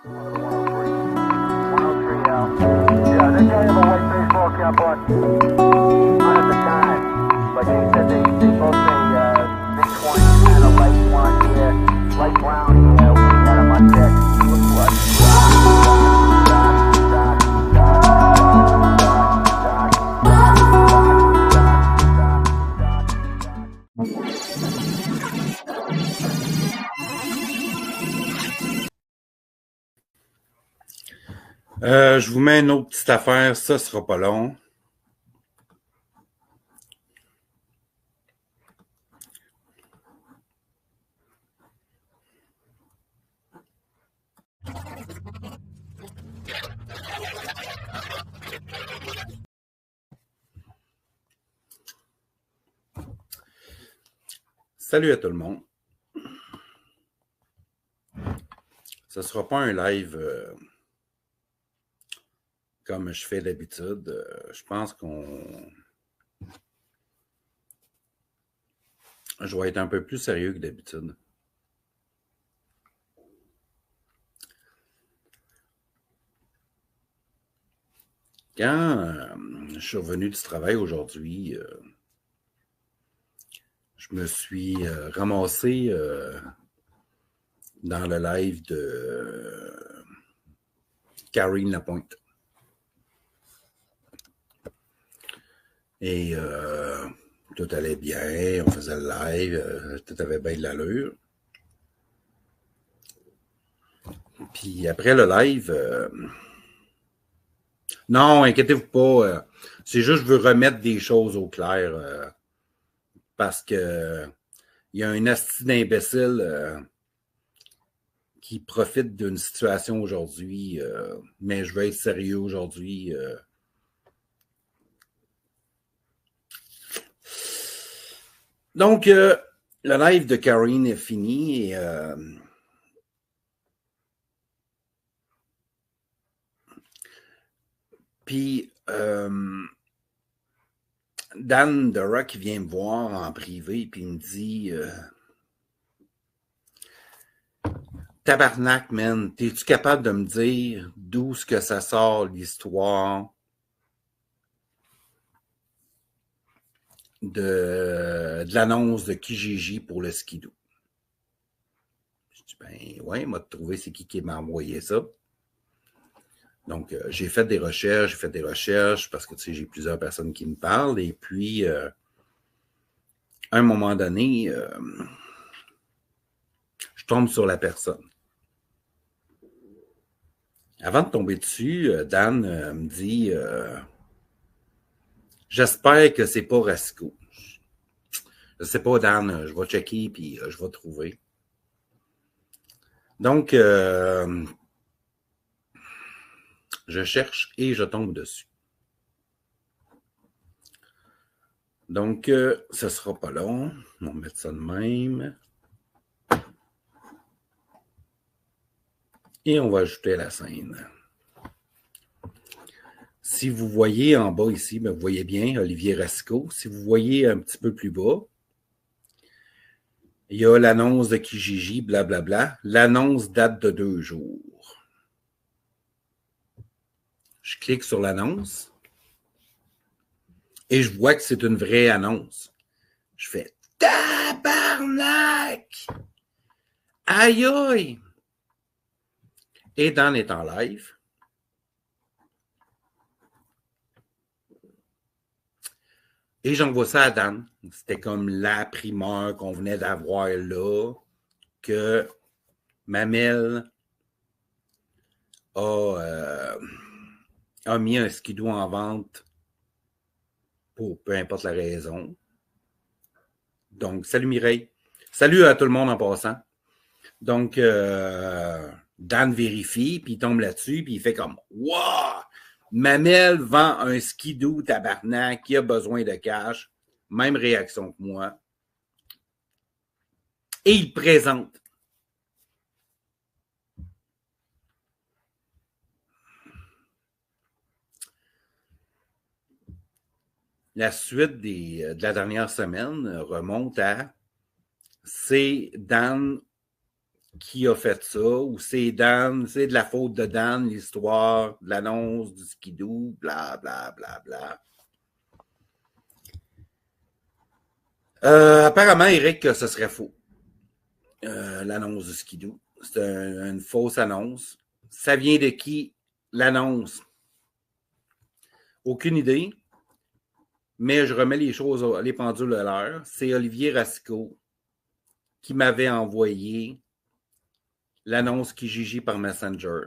Yeah, they got him a white baseball cap on. Not at the time, but they said they both say mid-20s and a light blonde hair, light brown hair. We had him on deck. Looked like Je vous mets une autre petite affaire, ça sera pas long. Salut à tout le monde. Ce sera pas un live comme je fais d'habitude. Je pense je vais être un peu plus sérieux que d'habitude. Quand je suis revenu du travail aujourd'hui, je me suis ramassé dans le live de Karine Lapointe. Et tout allait bien, on faisait le live, tout avait bien de l'allure. Puis après le live, non, inquiétez-vous pas, c'est juste que je veux remettre des choses au clair parce que il y a un asti d'imbécile qui profite d'une situation aujourd'hui, mais je veux être sérieux aujourd'hui. Donc, le live de Karine est fini et puis Dan The Rock vient me voir en privé puis il me dit tabarnak, man, t'es-tu capable de me dire d'où ce que ça sort l'histoire de l'annonce de Kijiji pour le skidoo? Je dis, ben ouais, il m'a trouvé c'est qui m'a envoyé ça. Donc, j'ai fait des recherches parce que, tu sais, j'ai plusieurs personnes qui me parlent. Et puis, à un moment donné, je tombe sur la personne. Avant de tomber dessus, Dan me dit j'espère que c'est pas Rasco. Je sais pas, Dan, je vais checker puis je vais trouver. Donc, je cherche et je tombe dessus. Donc, ce sera pas long. On va mettre ça de même. Et on va ajouter la scène. Si vous voyez en bas ici, ben vous voyez bien Olivier Rasco. Si vous voyez un petit peu plus bas, il y a l'annonce de Kijiji, blablabla. L'annonce date de 2 jours. Je clique sur l'annonce et je vois que c'est une vraie annonce. Je fais « Tabarnak! Aïe aïe! » Et Dan est en live. Et j'envoie ça à Dan. C'était comme la primeur qu'on venait d'avoir là, que Mamel a mis un skidoo en vente pour peu importe la raison. Donc, salut Mireille. Salut à tout le monde en passant. Donc, Dan vérifie, puis il tombe là-dessus, puis il fait comme « Wow! Mamel vend un skidoo tabarnak qui a besoin de cash. » Même réaction que moi. Et il présente. La suite de la dernière semaine remonte à c'est Dan qui a fait ça, ou c'est Dan, c'est de la faute de Dan, l'histoire, de l'annonce du skidoo, bla, bla, bla, bla. Apparemment, Eric, que ce serait faux. L'annonce du skidoo. C'est une fausse annonce. Ça vient de qui, l'annonce? Aucune idée. Mais je remets les choses, les pendules à l'heure. C'est Olivier Racicot qui m'avait envoyé l'annonce Kijiji par Messenger,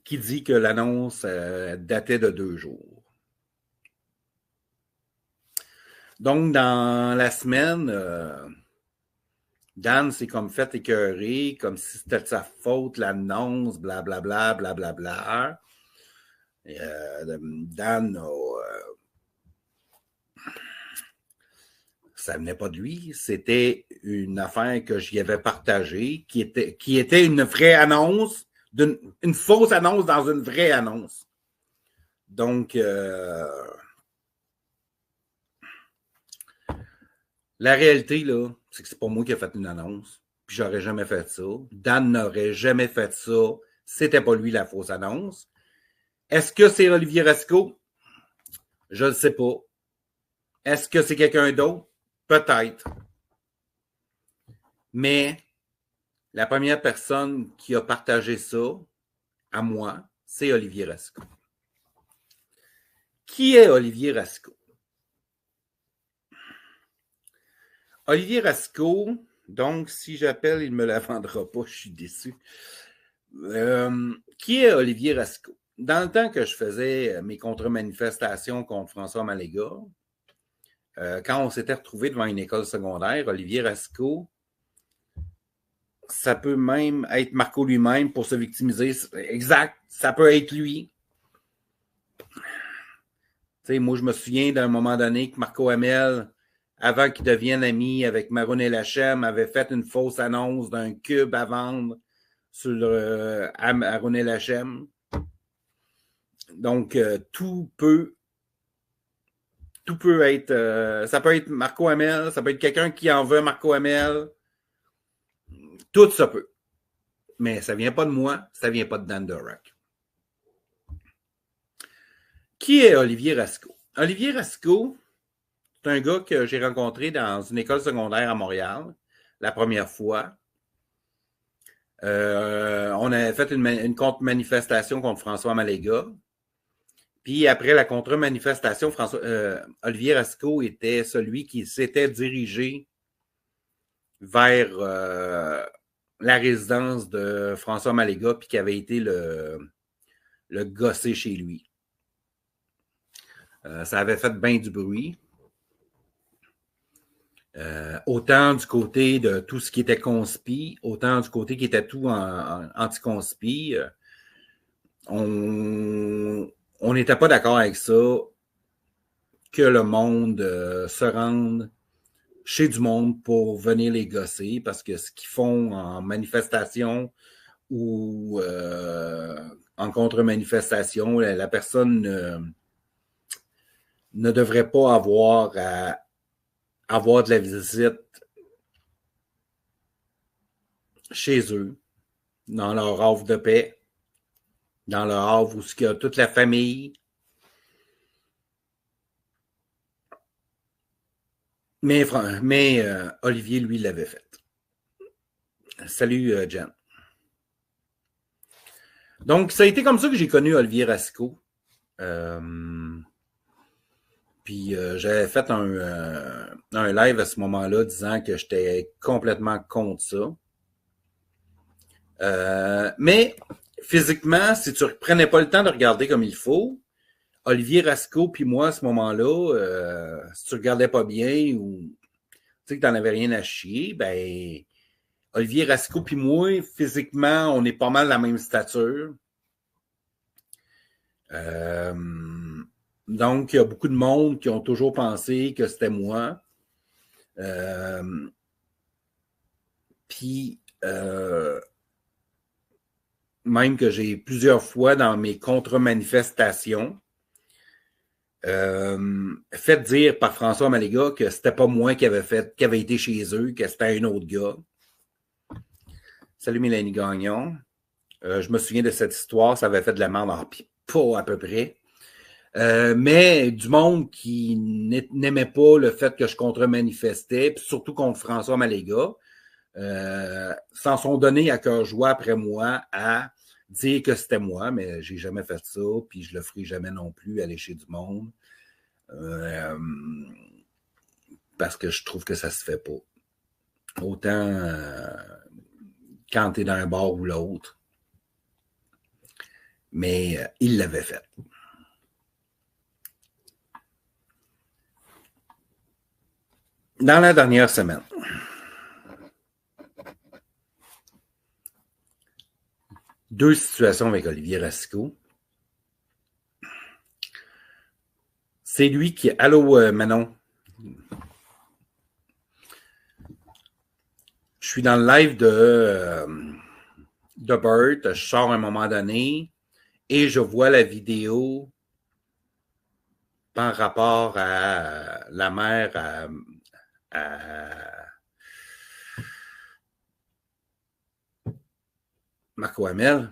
qui dit que l'annonce datait de 2 jours. Donc, dans la semaine, Dan s'est comme fait écœurer, comme si c'était de sa faute, l'annonce, blablabla, blablabla. Dan ça venait pas de lui, c'était une affaire que j'y avais partagée, qui était une vraie annonce, une fausse annonce dans une vraie annonce. Donc, la réalité, là, c'est que c'est pas moi qui ai fait une annonce, puis j'aurais jamais fait ça. Dan n'aurait jamais fait ça. C'était pas lui la fausse annonce. Est-ce que c'est Olivier Racicot? Je ne sais pas. Est-ce que c'est quelqu'un d'autre? Peut-être. Mais la première personne qui a partagé ça à moi, c'est Olivier Racicot. Qui est Olivier Racicot? Olivier Racicot, donc si j'appelle, il ne me la vendra pas, je suis déçu. Qui est Olivier Racicot? Dans le temps que je faisais mes contre-manifestations contre François Maléga, quand on s'était retrouvé devant une école secondaire, Olivier Racicot, ça peut même être Marco lui-même pour se victimiser. Exact, ça peut être lui. Tu sais, moi, je me souviens d'un moment donné que Marco Hamel, avant qu'il devienne ami avec Maroun Lachem, avait fait une fausse annonce d'un cube à vendre sur Maroun Lachem. Donc, tout peut être, ça peut être Marco Hamel, ça peut être quelqu'un qui en veut Marco Hamel. Tout ça peut. Mais ça vient pas de moi, ça vient pas de Dan Dorak. Qui est Olivier Racicot? Olivier Racicot, c'est un gars que j'ai rencontré dans une école secondaire à Montréal, la première fois. On avait fait une contre-manifestation contre François Maléga. Puis après la contre-manifestation, Olivier Racicot était celui qui s'était dirigé vers la résidence de François Maléga, puis qui avait été le gosser chez lui. Ça avait fait bien du bruit. Autant du côté de tout ce qui était conspi, autant du côté qui était tout en anti-conspi. On n'était pas d'accord avec ça, que le monde se rende chez du monde pour venir les gosser, parce que ce qu'ils font en manifestation ou en contre-manifestation, la personne ne devrait pas avoir à avoir de la visite chez eux, dans leur havre de paix, dans leur havre où il y a toute la famille. Mais Olivier, lui, l'avait fait. Salut, Jen. Donc, ça a été comme ça que j'ai connu Olivier Racicot. Puis j'avais fait un live à ce moment-là disant que j'étais complètement contre ça. Mais physiquement, si tu ne prenais pas le temps de regarder comme il faut, Olivier Racicot puis moi à ce moment-là, si tu regardais pas bien ou tu sais que tu n'en avais rien à chier, ben Olivier Racicot puis moi, physiquement, on est pas mal la même stature. Donc, il y a beaucoup de monde qui ont toujours pensé que c'était moi. Puis, même que j'ai plusieurs fois dans mes contre-manifestations fait dire par François Maléga que c'était pas moi qui avait été chez eux, que c'était un autre gars. Salut Mélanie Gagnon. Je me souviens de cette histoire, ça avait fait de la merde en pas à peu près. Mais du monde qui n'aimait pas le fait que je contre-manifestais, puis surtout contre François Maléga, s'en sont donnés à cœur joie après moi à dire que c'était moi, mais j'ai jamais fait ça, puis je le ferai jamais non plus, aller chez du monde. Parce que je trouve que ça se fait pas. Autant quand tu es dans un bar ou l'autre. Mais il l'avait fait. Dans la dernière semaine, deux situations avec Olivier Racicot. C'est lui qui... Allô, Manon? Je suis dans le live de Bert. Je sors à un moment donné et je vois la vidéo par rapport à la mère à Marco Hamel,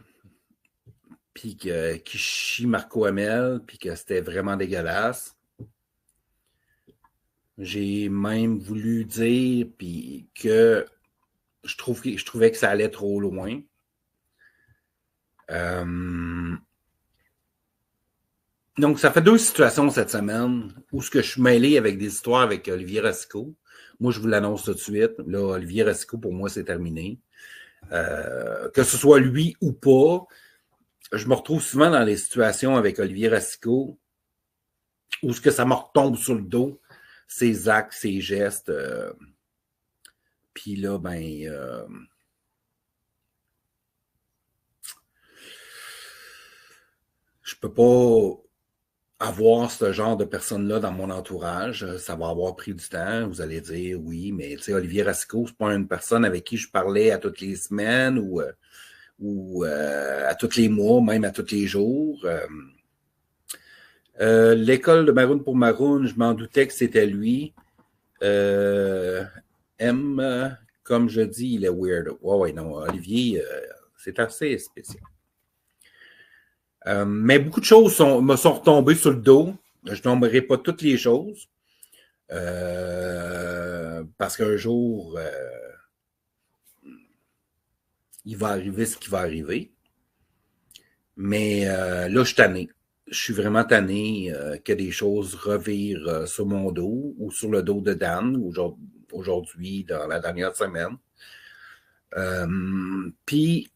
puis qui chie Marco Hamel, puis que c'était vraiment dégueulasse. J'ai même voulu dire puis que je trouvais que ça allait trop loin. Donc, ça fait deux situations cette semaine où ce que je suis mêlé avec des histoires avec Olivier Racicot. Moi, je vous l'annonce tout de suite. Là, Olivier Racicot, pour moi, c'est terminé. Que ce soit lui ou pas, je me retrouve souvent dans les situations avec Olivier Racicot où ce que ça me retombe sur le dos, ses actes, ses gestes. Puis là, je peux pas avoir ce genre de personnes-là dans mon entourage. Ça va avoir pris du temps. Vous allez dire oui, mais tu sais, Olivier Racicot, c'est pas une personne avec qui je parlais à toutes les semaines ou à tous les mois, même à tous les jours. L'école de Maroon pour Maroon, je m'en doutais que c'était lui. Comme je dis, il est weird. Ouais, non, Olivier, c'est assez spécial. Mais beaucoup de choses me sont retombées sur le dos. Je nommerai pas toutes les choses. Parce qu'un jour, il va arriver ce qui va arriver. Mais là, je suis tanné. Je suis vraiment tanné que des choses revirent sur mon dos ou sur le dos de Dan aujourd'hui, dans la dernière semaine. Puis,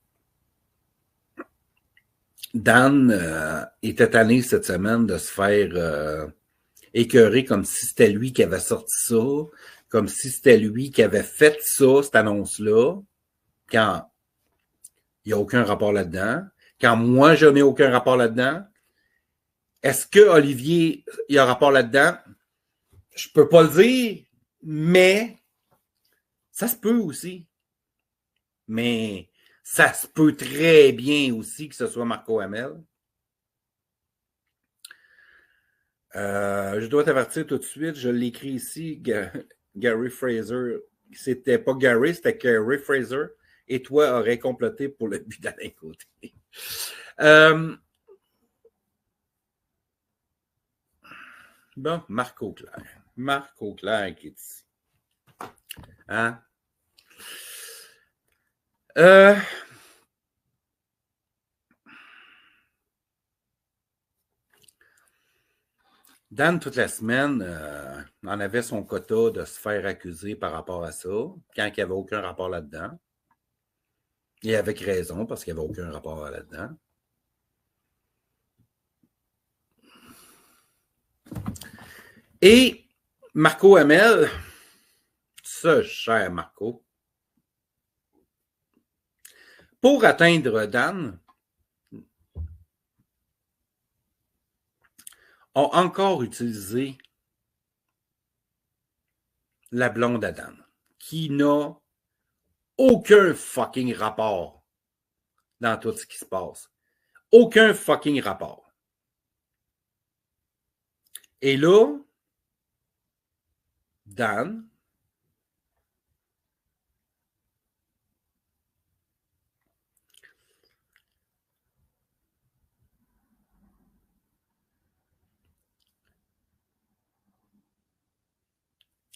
Dan était tanné cette semaine de se faire écœurer comme si c'était lui qui avait sorti ça, comme si c'était lui qui avait fait ça, cette annonce-là, quand il n'y a aucun rapport là-dedans, quand moi, je n'ai aucun rapport là-dedans. Est-ce que Olivier, il y a un rapport là-dedans? Je peux pas le dire, mais ça se peut aussi. Mais ça se peut très bien aussi que ce soit Marco Hamel. Je dois t'avertir tout de suite, je l'écris ici, Gary Fraser. C'était pas Gary, c'était Gary Fraser. Et toi aurais comploté pour le but d'Alain Côté. Bon, Marc Auclair. Marc Auclair qui est ici. Hein? Dan, toute la semaine, en avait son quota de se faire accuser par rapport à ça, quand il n'y avait aucun rapport là-dedans. Et avec raison, parce qu'il n'y avait aucun rapport là-dedans. Et Marco Hamel, ce cher Marco, pour atteindre Dan, ont encore utilisé la blonde à Dan, qui n'a aucun fucking rapport dans tout ce qui se passe. Aucun fucking rapport. Et là, Dan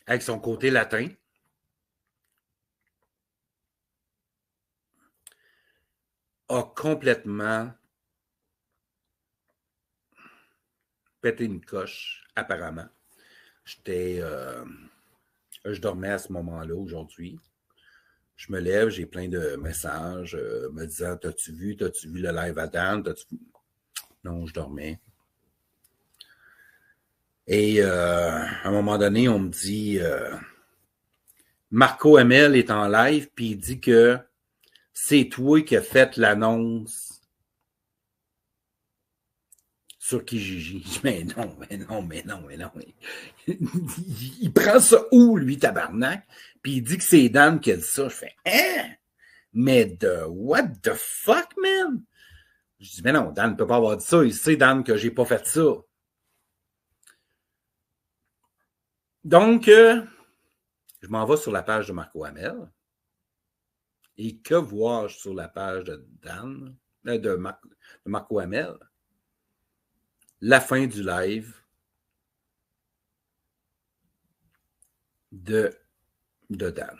avec son côté latin. A complètement pété une coche, apparemment. Je dormais à ce moment-là aujourd'hui. Je me lève, j'ai plein de messages me disant « T'as-tu vu le live à Dan? Non, je dormais. Et à un moment donné, on me dit Marco Hamel est en live, puis il dit que c'est toi qui as fait l'annonce sur Kijiji. Je dis, mais non. Il prend ça où, lui, tabarnak? Puis il dit que c'est Dan qui a dit ça. Je fais, hein? Mais de what the fuck, man? Je dis, mais non, Dan ne peut pas avoir dit ça. Il sait, Dan, que j'ai pas fait ça. Donc, je m'en vais sur la page de Marco Hamel. Et que vois-je sur la page de Dan, de Marco Hamel? La fin du live de Dan.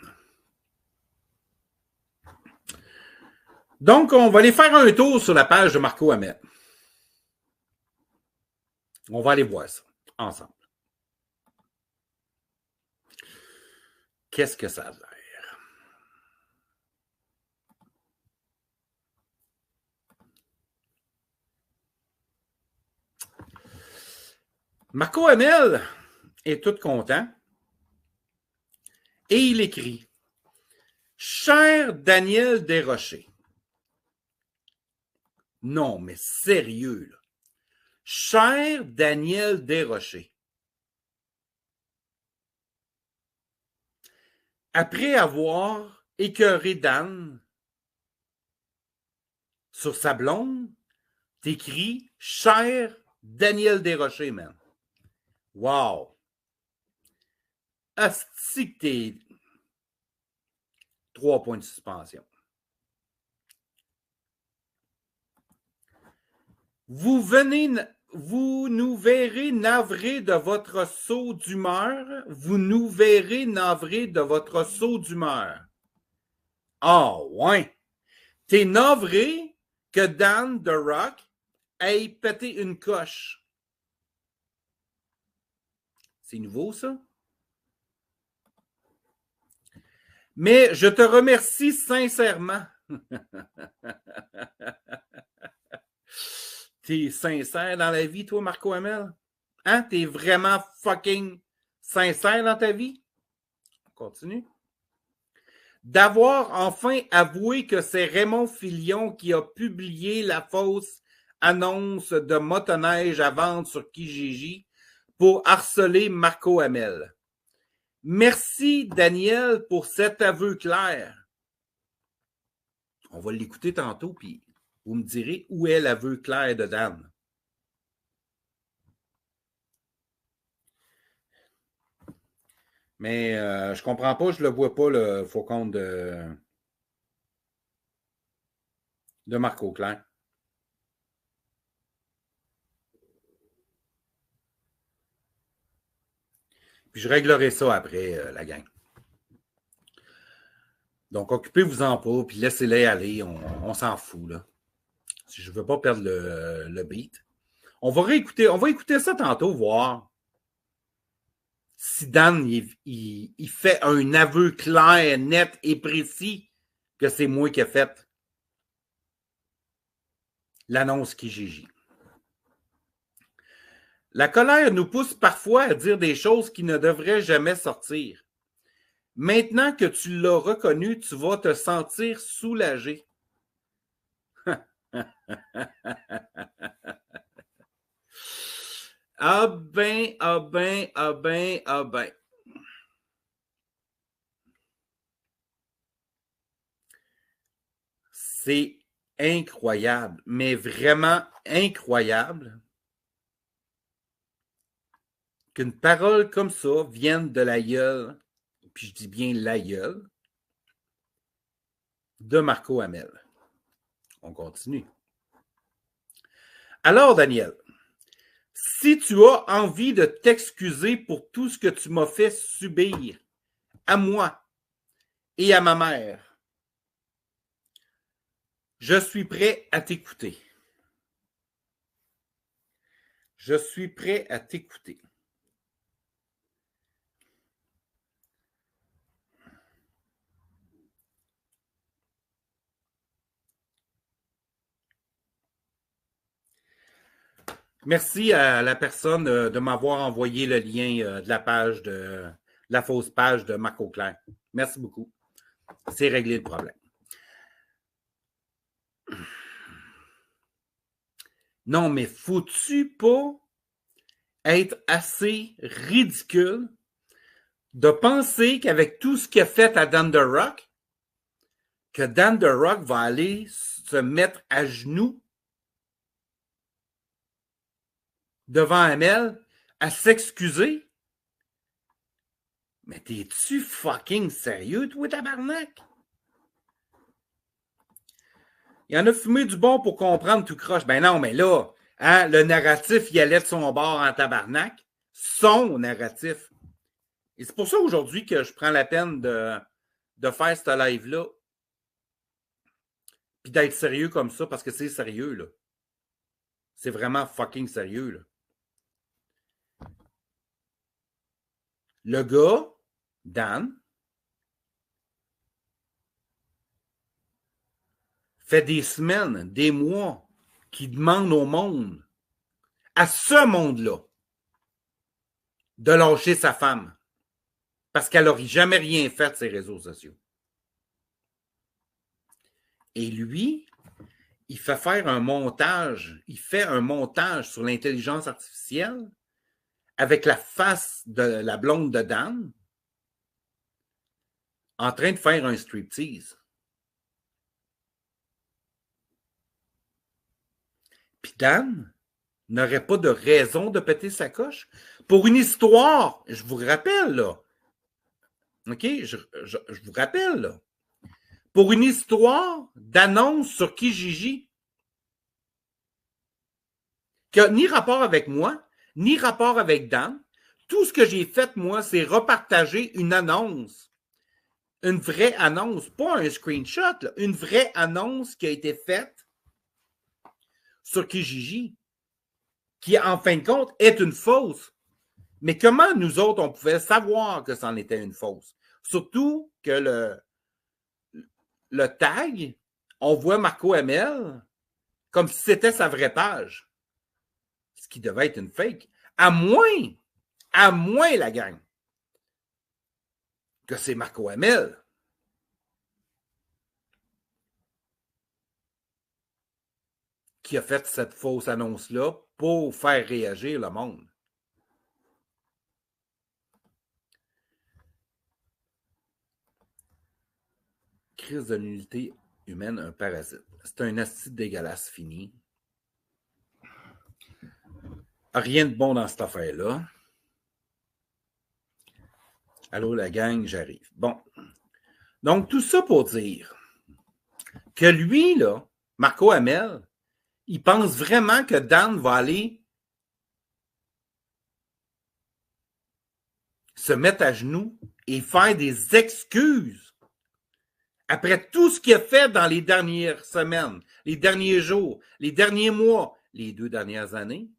Donc, on va aller faire un tour sur la page de Marco Hamel. On va aller voir ça ensemble. Qu'est-ce que ça a l'air? Marco Hamel est tout content et il écrit « Cher Daniel Desrochers ». Non, mais sérieux, là. « Cher Daniel Desrochers ». Après avoir écœuré Dan sur sa blonde, t'écris « Cher Daniel Desrochers, man ». Wow! Asti que t'es 3 points de suspension. Vous nous verrez navrés de votre saut d'humeur. Vous nous verrez navrés de votre saut d'humeur. Ah, ouais! T'es navré que Dan The Rock ait pété une coche. C'est nouveau, ça? Mais je te remercie sincèrement. T'es sincère dans la vie, toi, Marco Hamel? Hein? T'es vraiment fucking sincère dans ta vie? On continue. D'avoir enfin avoué que c'est Raymond Filion qui a publié la fausse annonce de motoneige à vendre sur Kijiji pour harceler Marco Hamel. Merci, Daniel, pour cet aveu clair. On va l'écouter tantôt, puis vous me direz où est l'aveu clair de Dan. Mais je comprends pas, je le vois pas, le faux compte de Marco Claire. Puis je réglerai ça après, la gang. Donc, occupez-vous-en pas, puis laissez-les aller, on s'en fout, là. Si je veux pas perdre le beat. On va écouter ça tantôt, voir si Dan, il fait un aveu clair, net et précis que c'est moi qui ai fait l'annonce Kijiji. La colère nous pousse parfois à dire des choses qui ne devraient jamais sortir. Maintenant que tu l'as reconnu, tu vas te sentir soulagé. Ah ben. C'est incroyable, mais vraiment incroyable qu'une parole comme ça vienne de la gueule, puis je dis bien la gueule, de Marco Hamel. On continue. Alors, Daniel, Si tu as envie de t'excuser pour tout ce que tu m'as fait subir, à moi et à ma mère, je suis prêt à t'écouter. Je suis prêt à t'écouter. Merci à la personne de m'avoir envoyé le lien de la page de la fausse page de Marc Auclair. Merci beaucoup. C'est réglé le problème. Non, mais faut-tu pas être assez ridicule de penser qu'avec tout ce qu'il a fait à Dan The Rock, que Dan The Rock va aller se mettre à genoux devant Amel à s'excuser? Mais t'es-tu fucking sérieux, toi, tabarnak? Il y en a fumé du bon pour comprendre tout croche. Ben non, mais là, hein, le narratif, il allait de son bord en tabarnak. Son narratif. Et c'est pour ça aujourd'hui que je prends la peine de faire ce live-là. Puis d'être sérieux comme ça, parce que c'est sérieux, là. C'est vraiment fucking sérieux, là. Le gars, Dan, fait des semaines, des mois, qu'il demande au monde, à ce monde-là, de lâcher sa femme. Parce qu'elle n'aurait jamais rien fait de ses réseaux sociaux. Et lui, il fait faire un montage, il fait un montage sur l'intelligence artificielle avec la face de la blonde de Dan en train de faire un striptease. Puis Dan n'aurait pas de raison de péter sa coche. Pour une histoire, je vous rappelle, là. OK? Je vous rappelle, là. Pour une histoire d'annonce sur Kijiji qui n'a ni rapport avec moi, ni rapport avec Dan. Tout ce que j'ai fait, moi, c'est repartager une annonce. Une vraie annonce, pas un screenshot, là, une vraie annonce qui a été faite sur Kijiji, qui, en fin de compte, est une fausse. Mais comment nous autres, on pouvait savoir que c'en était une fausse? Surtout que le tag, on voit Marco Hamel comme si c'était sa vraie page. Ce qui devait être une fake. À moins la gang, que c'est Marco Hamel qui a fait cette fausse annonce-là pour faire réagir le monde. Crise de l'unité humaine, un parasite. C'est un acide dégueulasse fini. Rien de bon dans cette affaire-là. Allô, la gang, j'arrive. Bon. Donc, tout ça pour dire que lui, là, Marco Hamel, il pense vraiment que Dan va aller se mettre à genoux et faire des excuses après tout ce qu'il a fait dans les dernières semaines, les derniers jours, les derniers mois, les 2 dernières années.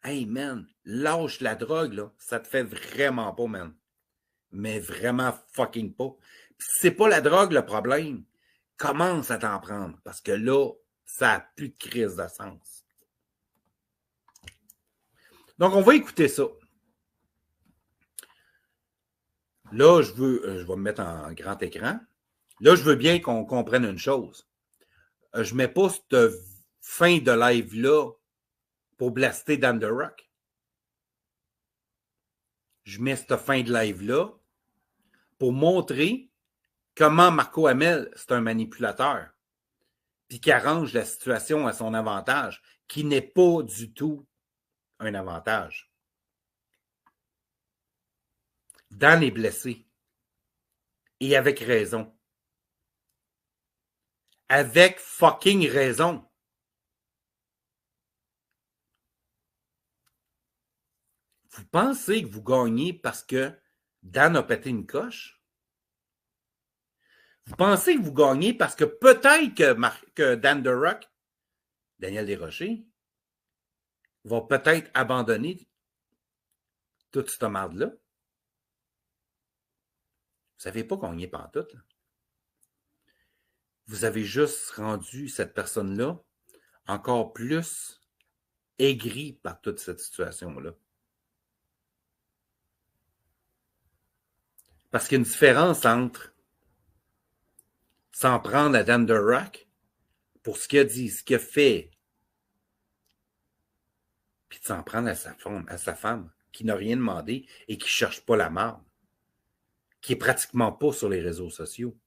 Hey, man, lâche la drogue, là. Ça te fait vraiment pas, man. Mais vraiment fucking pas. Puis c'est pas la drogue le problème. Commence à t'en prendre. Parce que là, ça n'a plus de crise de sens. Donc, on va écouter ça. Là, je vais me mettre en grand écran. Là, je veux bien qu'on comprenne une chose. Je ne mets pas cette fin de live-là pour blaster Dan The Rock. Je mets cette fin de live-là pour montrer comment Marco Hamel, c'est un manipulateur, puis qui arrange la situation à son avantage, qui n'est pas du tout un avantage. Dan est blessé. Et avec raison. Avec fucking raison. Vous pensez que vous gagnez parce que Dan a pété une coche? Vous pensez que vous gagnez parce que peut-être que Dan The Rock, Daniel Desrochers, va peut-être abandonner toute cette merde-là? Vous n'avez pas gagné pantoute. Là. Vous avez juste rendu cette personne-là encore plus aigrie par toute cette situation-là. Parce qu'il y a une différence entre s'en prendre à Dan The Rock pour ce qu'il a dit, ce qu'il a fait, puis de s'en prendre à sa femme qui n'a rien demandé et qui ne cherche pas la marde, qui est pratiquement pas sur les réseaux sociaux,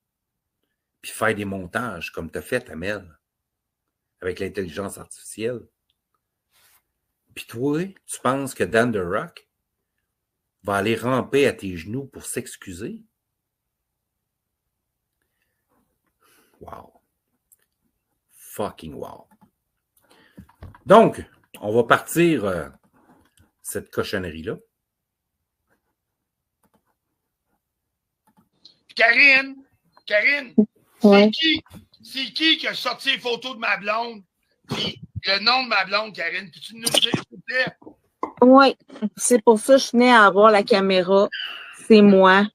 puis faire des montages comme tu as fait, Amel, avec l'intelligence artificielle. Puis toi, tu penses que Dan The Rock va aller ramper à tes genoux pour s'excuser? Wow. Fucking wow. Donc, on va partir cette cochonnerie-là. Karine, Ouais. c'est qui a sorti les photos de ma blonde? Puis le nom de ma blonde, Karine, peux-tu nous le dire, s'il te plaît? Oui, c'est pour ça que je tenais à avoir la caméra. C'est moi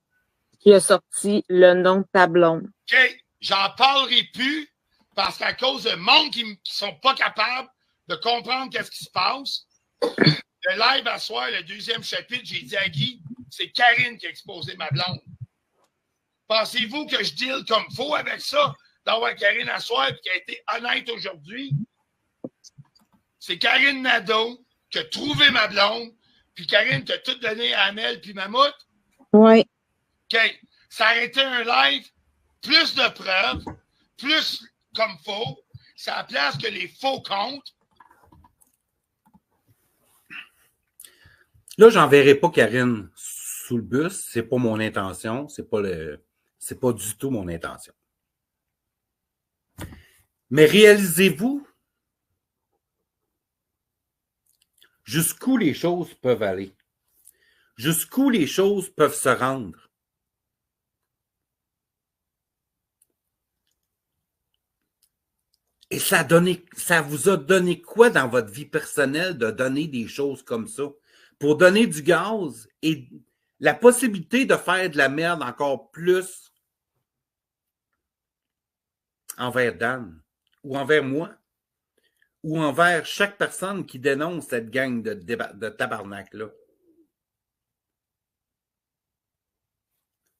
qui a sorti le nom de ta blonde. OK, j'en parlerai plus parce qu'à cause de monde qui sont pas capables de comprendre qu'est-ce qui se passe, le live à soir, le deuxième chapitre, j'ai dit à Guy, c'est Karine qui a exposé ma blonde. Pensez-vous que je deal comme faux avec ça, d'avoir Karine à soir et qui a été honnête aujourd'hui? C'est Karine Nadeau qui a trouvé ma blonde, puis Karine t'a tout donné à Amel puis Mammouth. Oui. OK. Ça aurait été un live, plus de preuves, plus comme faux. C'est à la place que les faux comptent. Là, j'enverrai pas Karine sous le bus. C'est pas mon intention. C'est pas du tout mon intention. Mais réalisez-vous jusqu'où les choses peuvent aller. Jusqu'où les choses peuvent se rendre. Et ça vous a donné quoi dans votre vie personnelle de donner des choses comme ça? Pour donner du gaz et la possibilité de faire de la merde encore plus envers Dan ou envers moi ou envers chaque personne qui dénonce cette gang de tabarnak-là.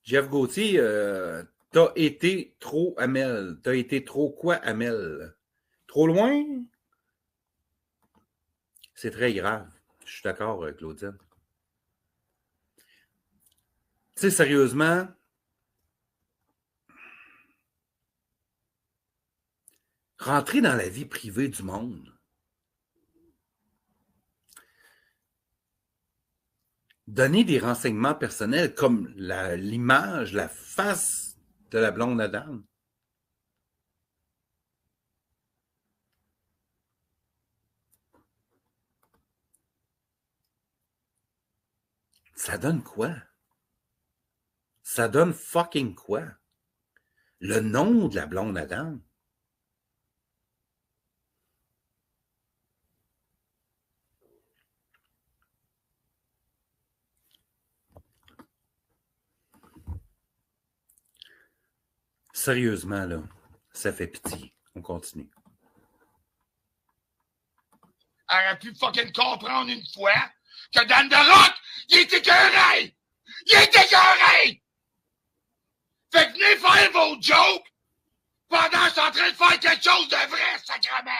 Jeff Gauthier, t'as été trop Amel. T'as été trop quoi, Amel? Trop loin? C'est très grave. Je suis d'accord, Claudine. Tu sais, sérieusement, rentrer dans la vie privée du monde, donner des renseignements personnels comme l'image, la face de la blonde Adam. Ça donne quoi? Ça donne fucking quoi? Le nom de la blonde Adam. Sérieusement, là, ça fait pitié. On continue. Elle aurait pu fucking comprendre une fois que Dan The Rock, il est écœuré! Il est écœuré! Fait que venez faire vos jokes pendant que je suis en train de faire quelque chose de vrai, sacrément!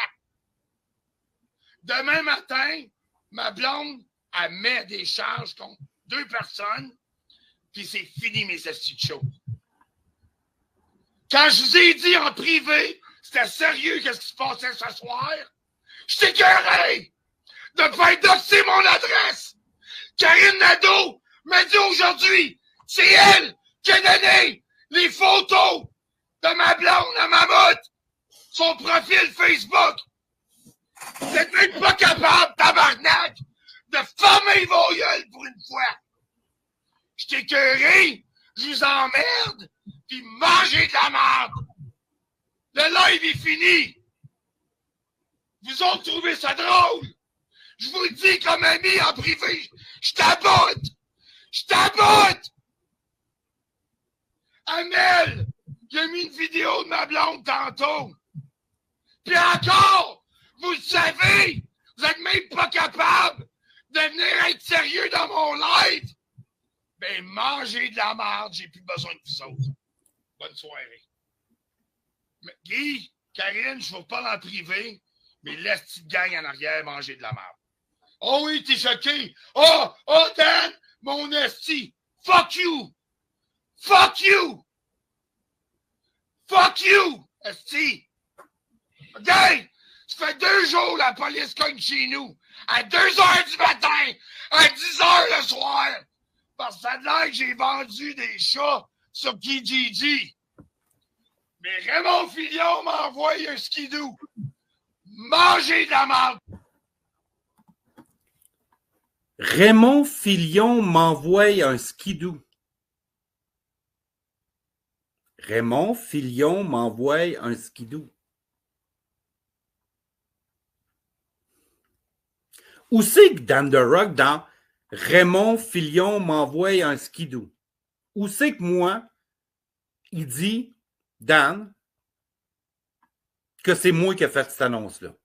Demain matin, ma blonde, elle met des charges contre 2 personnes, puis c'est fini mes estis de show. Quand je vous ai dit en privé, c'était sérieux qu'est-ce qui se passait ce soir, j'étais écœuré de faire doxer mon adresse. Karine Nadeau m'a dit aujourd'hui, c'est elle qui a donné les photos de ma blonde à Mammouth, son profil Facebook. Vous êtes même pas capable, tabarnak, de fermer vos gueules pour une fois. Je t'ai écœuré, je vous emmerde, puis mangez de la merde. Le live est fini. Vous autres trouvez ça drôle? Je vous le dis comme ami en privé, je t'aboute! Je t'aboute! Amel, j'ai mis une vidéo de ma blonde tantôt. Puis encore, vous le savez, vous êtes même pas capable de venir être sérieux dans mon live. Ben, mangez de la merde, j'ai plus besoin de vous autres. Bonne soirée. Mais, Guy, Karine, je vous parle en privé, mais laisse petite gang en arrière manger de la merde. Oh oui, t'es choqué. Oh, Dan, mon esti. Fuck you. Fuck you. Fuck you, esti. OK? Ça fait 2 jours la police cogne chez nous. À 2 heures du matin. À 10 heures le soir. Parce que ça a l'air que j'ai vendu des chats sur Kijiji. Mais Raymond Filion m'envoie un skidoo. Mangez de la merde. Raymond Filion m'envoie un skidoo. Raymond Filion m'envoie un skidoo. Où c'est que Dan The Rock, dans Raymond Filion m'envoie un skidoo? Où c'est que moi, il dit, Dan, que c'est moi qui ai fait cette annonce-là?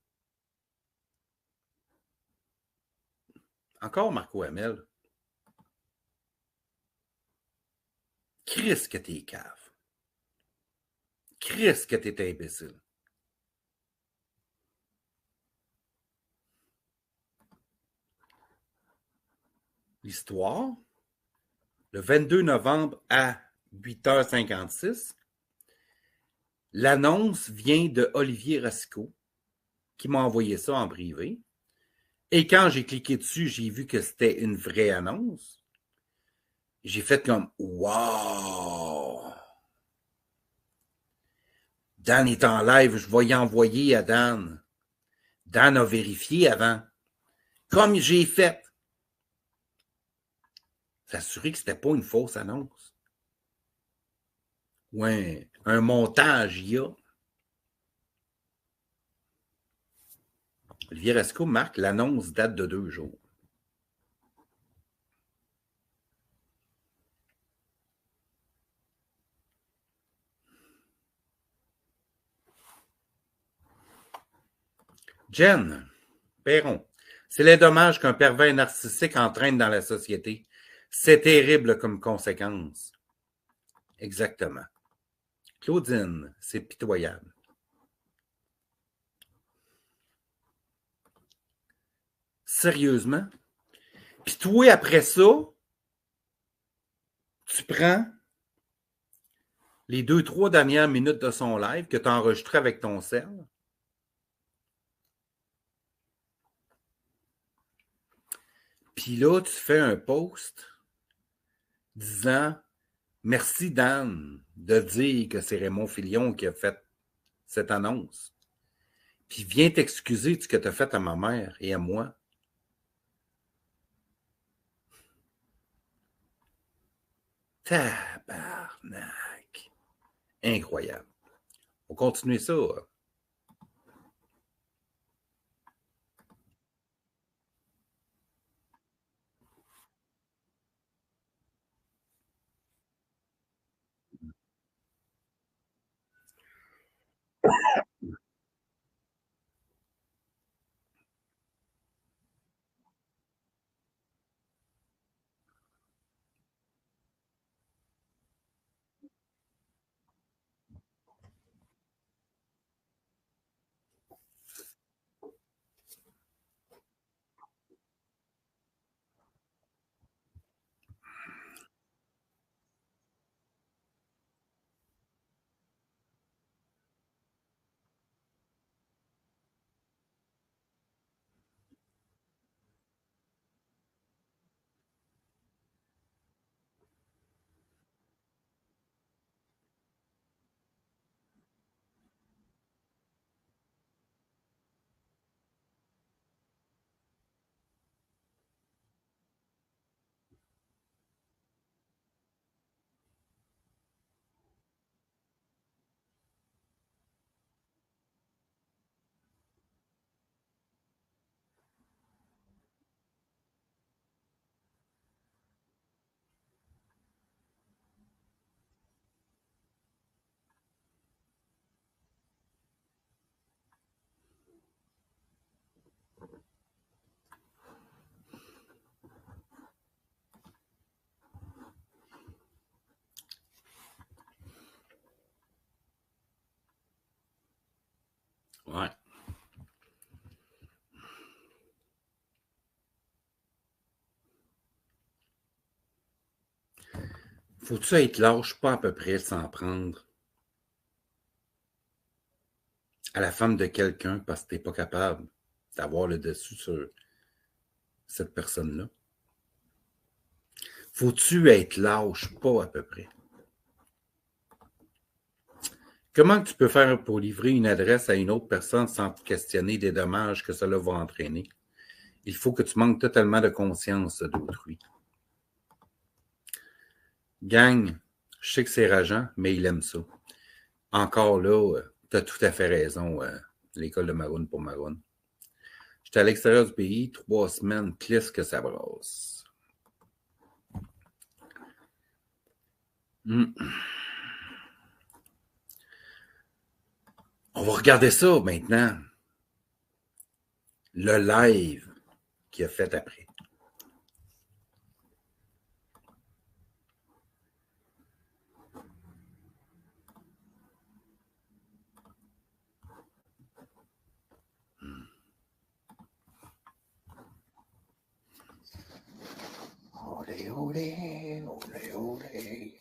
Encore Marco Hamel. Chris que t'es cave. Chris que t'es imbécile. L'histoire, le 22 novembre à 8h56, l'annonce vient de Olivier Racicot, qui m'a envoyé ça en privé. Et quand j'ai cliqué dessus, j'ai vu que c'était une vraie annonce. J'ai fait comme « Wow! » Dan est en live, je vais y envoyer à Dan. Dan a vérifié avant. Comme j'ai fait. S'assurer que c'était pas une fausse annonce. Ou un montage IA. Olivier Rasco marque l'annonce date de 2 jours. Jen Perron, c'est les dommages qu'un pervers narcissique entraîne dans la société. C'est terrible comme conséquence. Exactement. Claudine, c'est pitoyable. Sérieusement? Puis toi, après ça, tu prends les 2-3 dernières minutes de son live que tu as enregistré avec ton cell. Puis là, tu fais un post disant « Merci Dan de dire que c'est Raymond Filion qui a fait cette annonce. Puis viens t'excuser de ce que tu as fait à ma mère et à moi. » Tabarnak! Incroyable. On va continuer ça. Ouais. Faut-tu être lâche, pas à peu près, s'en prendre à la femme de quelqu'un parce que t'es pas capable d'avoir le dessus sur cette personne-là? Faut-tu être lâche, pas à peu près? Comment tu peux faire pour livrer une adresse à une autre personne sans te questionner des dommages que cela va entraîner? Il faut que tu manques totalement de conscience d'autrui. Gang, je sais que c'est rageant, mais il aime ça. Encore là, tu as tout à fait raison, l'école de Maroon pour Maroon. J'étais à l'extérieur du pays, 3 semaines, qu'est-ce que ça brasse. On va regarder ça maintenant. Le live qu'il a fait après. Olé, olé, olé, olé.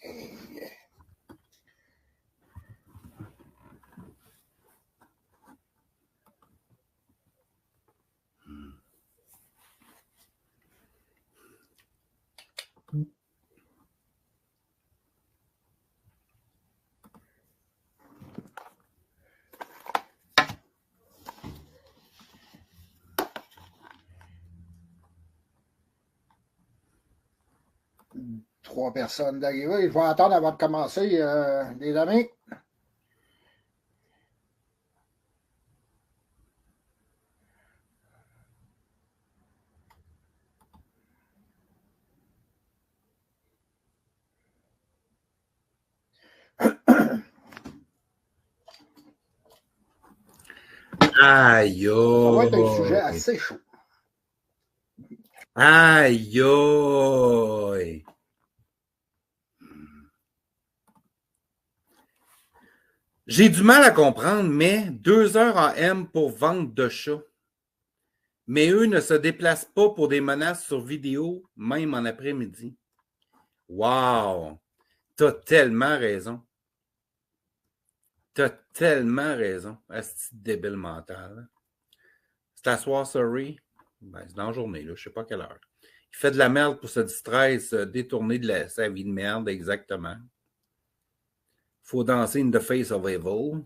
Trois personnes d'arriver. Je vais attendre avant de commencer, les amis. Aïe, Ça va être un aïe. sujet assez chaud. Aïe, aïe. J'ai du mal à comprendre, mais 2 heures en M pour vente de chats. Mais eux ne se déplacent pas pour des menaces sur vidéo, même en après-midi. Wow! T'as tellement raison. T'as tellement raison. Asti de débile mental. C'est à soir, sorry. Ben, c'est dans la journée, là. Je sais pas quelle heure. Il fait de la merde pour se distraire, se détourner de sa vie de merde, exactement. Faut danser in the face of evil.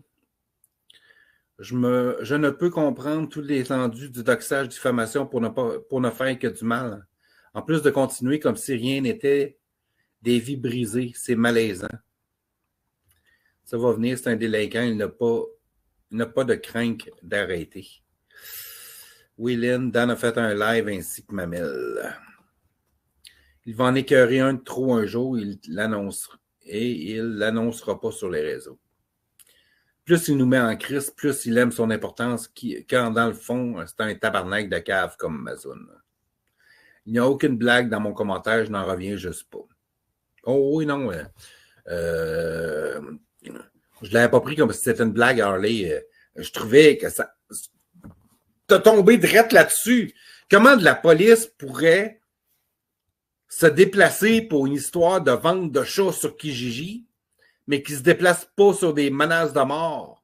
Je ne peux comprendre tout l'étendue du doxage diffamation pour ne faire que du mal. En plus de continuer comme si rien n'était, des vies brisées, c'est malaisant. Ça va venir, c'est un délinquant, il n'a pas de crainte d'arrêter. Willin, Dan a fait un live ainsi que Mamel. Il va en écœurer un de trop un jour, il l'annoncera pas sur les réseaux. Plus il nous met en crise, plus il aime son importance, quand dans le fond, c'est un tabarnak de cave comme Amazon. Il n'y a aucune blague dans mon commentaire, je n'en reviens juste pas. Oh oui, non. Je ne l'avais pas pris comme si c'était une blague, Harley. Je trouvais que ça. T'as tombé direct là-dessus. Comment de la police pourrait se déplacer pour une histoire de vente de chats sur Kijiji, mais qui ne se déplace pas sur des menaces de mort,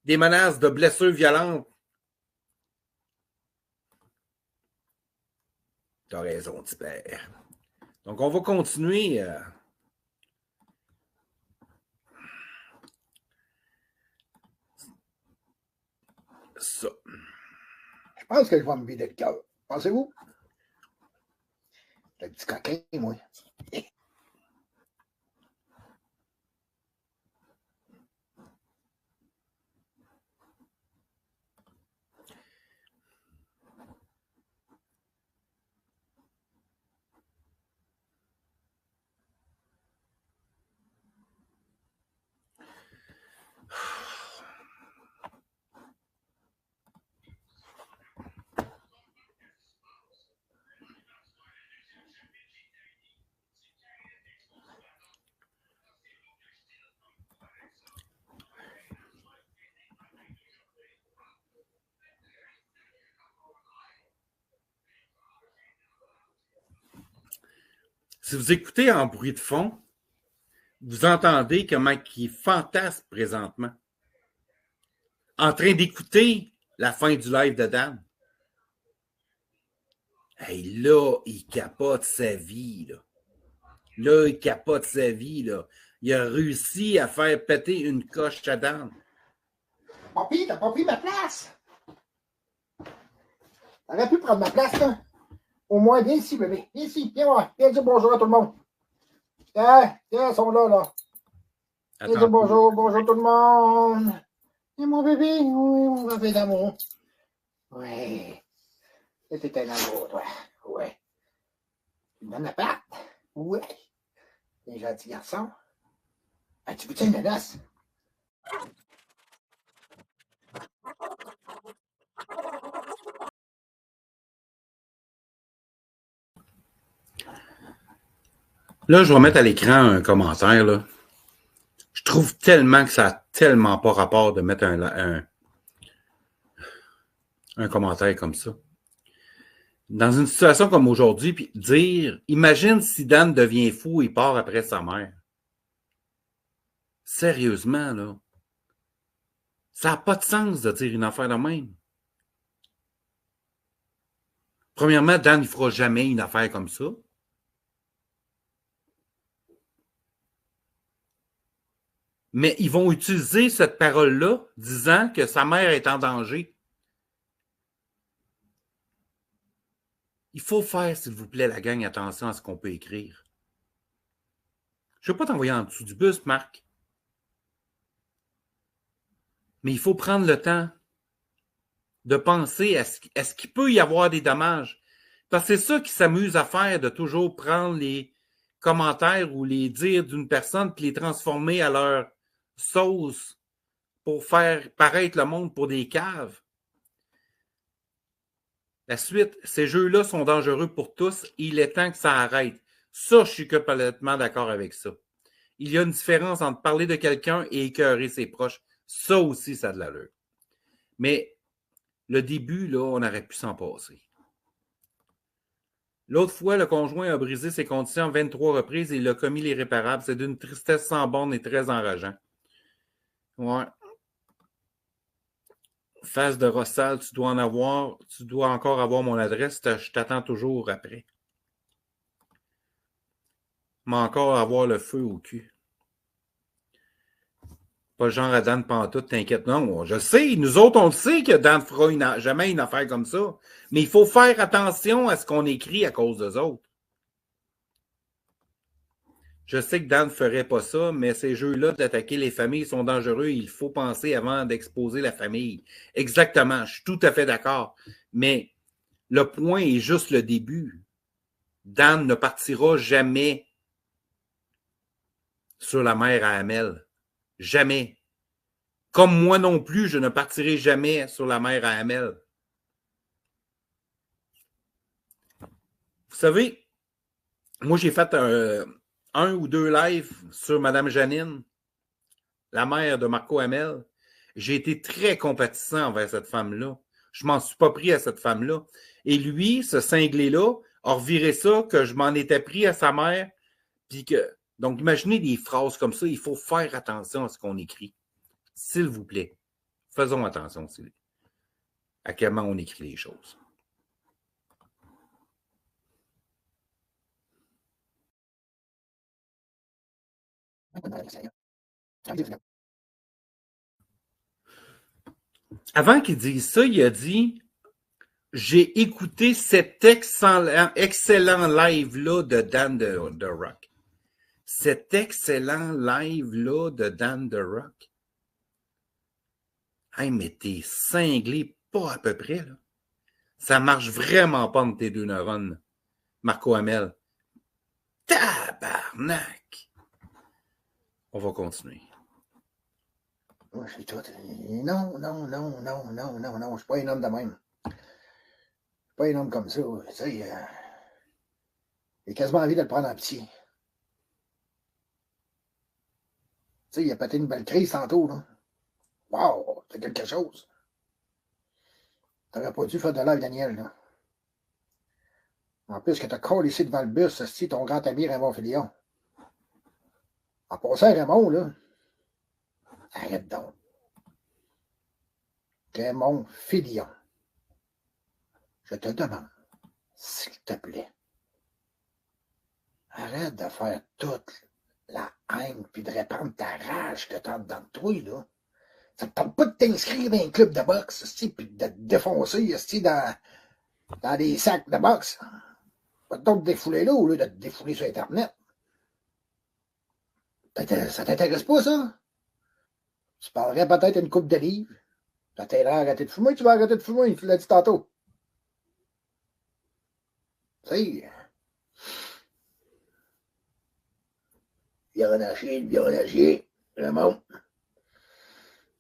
des menaces de blessures violentes? T'as raison, Tipper. Donc, on va continuer. Ça. Je pense que je vais me vider le cœur. Pensez-vous? Le petit coquin, moi. Si vous écoutez en bruit de fond, vous entendez comment il fantasme présentement. En train d'écouter la fin du live de Dan. Hey, là, il capote sa vie, là. Là, il capote sa vie, là. Il a réussi à faire péter une coche à Dan. Papy, t'as pas pris ma place! T'aurais pu prendre ma place, là. Au moins, viens ici, bébé. Viens ici. Viens voir. Viens dire bonjour à tout le monde. Tiens, ils sont là, là. Viens dire bonjour, bonjour tout le monde. Et mon bébé, oui, mon bébé d'amour. Oui. T'es un amour, toi. Oui. Tu me donnes la patte? Oui. T'es un gentil garçon. Ah, tu veux-tu une menace? Là, je vais mettre à l'écran un commentaire, là. Je trouve tellement que ça n'a tellement pas rapport de mettre un commentaire comme ça. Dans une situation comme aujourd'hui, puis dire, imagine si Dan devient fou et part après sa mère. Sérieusement, là. Ça n'a pas de sens de dire une affaire de même. Premièrement, Dan ne fera jamais une affaire comme ça. Mais ils vont utiliser cette parole-là disant que sa mère est en danger. Il faut faire, s'il vous plaît, la gang, attention à ce qu'on peut écrire. Je ne vais pas t'envoyer en dessous du bus, Marc. Mais il faut prendre le temps de penser à ce qu'il peut y avoir des dommages. Parce que c'est ça qu'ils s'amusent à faire, de toujours prendre les commentaires ou les dires d'une personne puis les transformer à leur sauce pour faire paraître le monde pour des caves. La suite, ces jeux-là sont dangereux pour tous et il est temps que ça arrête. Ça, je suis complètement d'accord avec ça. Il y a une différence entre parler de quelqu'un et écœurer ses proches. Ça aussi, ça a de l'allure. Mais le début, là, on aurait pu s'en passer. L'autre fois, le conjoint a brisé ses conditions 23 reprises et il a commis l'irréparable. C'est d'une tristesse sans borne et très enrageant. Ouais. Face de Rossal, tu dois encore avoir mon adresse, je t'attends toujours après. Mais encore avoir le feu au cul. Pas le genre à Dan Pantoute, t'inquiète. Non, je sais, nous autres, on le sait que Dan ne fera jamais une affaire comme ça. Mais il faut faire attention à ce qu'on écrit à cause d'eux autres. Je sais que Dan ne ferait pas ça, mais ces jeux-là d'attaquer les familles sont dangereux. Il faut penser avant d'exposer la famille. Exactement, je suis tout à fait d'accord. Mais le point est juste le début. Dan ne partira jamais sur la mer à Hamel. Jamais. Comme moi non plus, je ne partirai jamais sur la mer à Hamel. Vous savez, moi j'ai fait un ou deux lives sur Mme Janine, la mère de Marco Hamel. J'ai été très compatissant envers cette femme-là. Je ne m'en suis pas pris à cette femme-là. Et lui, ce cinglé-là, a reviré ça que je m'en étais pris à sa mère. Puis que... Donc, imaginez des phrases comme ça. Il faut faire attention à ce qu'on écrit. S'il vous plaît. Faisons attention à comment on écrit les choses. Avant qu'il dise ça, il a dit « J'ai écouté cet excellent live-là de Dan de Rock. » Cet excellent live-là de Dan de Rock. Hey, mais t'es cinglé pas à peu près, là. Ça marche vraiment pas entre tes deux neurones, Marco Hamel. Tabarnak! On va continuer. Non, je suis pas un homme de même. Je suis pas un homme comme ça. Tu sais, j'ai quasiment envie de le prendre en petit. Tu sais, il a pété une belle crise tantôt, là. Wow, c'est quelque chose. T'aurais pas dû faire de live, Daniel, là. En plus, que tu as collé ici devant le bus, si ton grand ami Raymond Filion. En passant, Raymond, là, arrête donc. Raymond Filion. Je te demande, s'il te plaît, arrête de faire toute la haine puis de répandre ta rage que t'as dans le trou, là. Ça te tente pas de t'inscrire dans un club de boxe, puis de te défoncer dans des sacs de boxe. Pas de te défouler là au lieu de te défouler sur Internet. Ça t'intéresse pas, ça? Tu parlerais peut-être une coupe de livres. Ça t'aiderait à arrêter de fumer, tu vas arrêter de fumer, tu l'as dit tantôt. Tu sais, violonagé, le monde.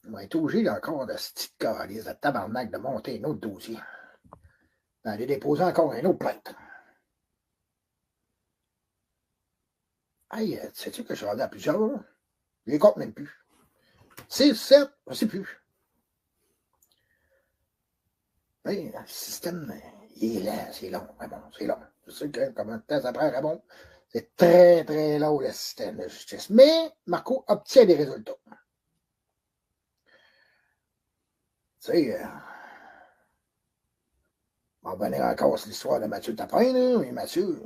On va être obligé encore de ce petit calice de tabarnak de monter un autre dossier. D'aller déposer encore un autre plainte. Hey, sais-tu que je suis rendu à plusieurs? Là? Je les compte même plus. 6, 7, je ne sais plus. Hey, le système, il est lent, c'est long, Raymond, c'est long. Je sais que comment de temps ça prend, Raymond. C'est très, très long, le système de justice. Mais Marco obtient des résultats. Tu sais, on va venir encore sur l'histoire de Mathieu Tapin, là, mais Mathieu,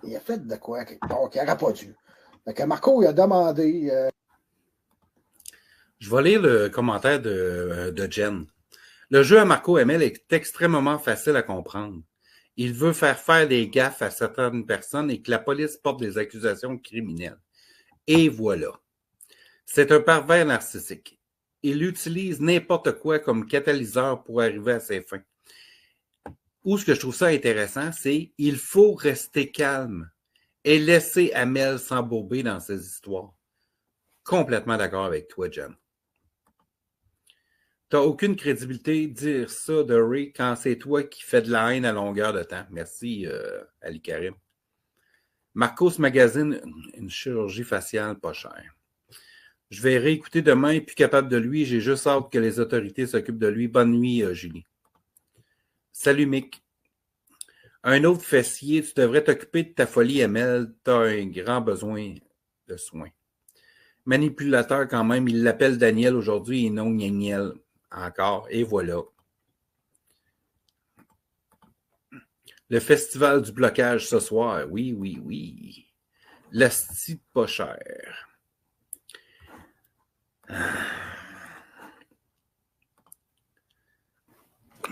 il a fait de quoi quelque part qu'il n'aurait pas dû. Fait que Marco, il a demandé... Je vais lire le commentaire de Jen. Le jeu à Marco ML est extrêmement facile à comprendre. Il veut faire des gaffes à certaines personnes et que la police porte des accusations criminelles. Et voilà. C'est un pervers narcissique. Il utilise n'importe quoi comme catalyseur pour arriver à ses fins. Où ce que je trouve ça intéressant, c'est qu'il faut rester calme et laisser Amel s'embourber dans ses histoires. Complètement d'accord avec toi, Jen. T'as aucune crédibilité de dire ça de Ray quand c'est toi qui fais de la haine à longueur de temps. Merci, Ali Karim. Marcos magazine une chirurgie faciale pas chère. Je vais réécouter demain, plus capable de lui. J'ai juste hâte que les autorités s'occupent de lui. Bonne nuit, Julie. Salut, Mick. Un autre fessier, tu devrais t'occuper de ta folie, ML. Tu as un grand besoin de soins. Manipulateur quand même, il l'appelle Daniel aujourd'hui et non Niel. Encore, et voilà. Le festival du blocage ce soir. Oui, oui, oui. L'asti pas cher.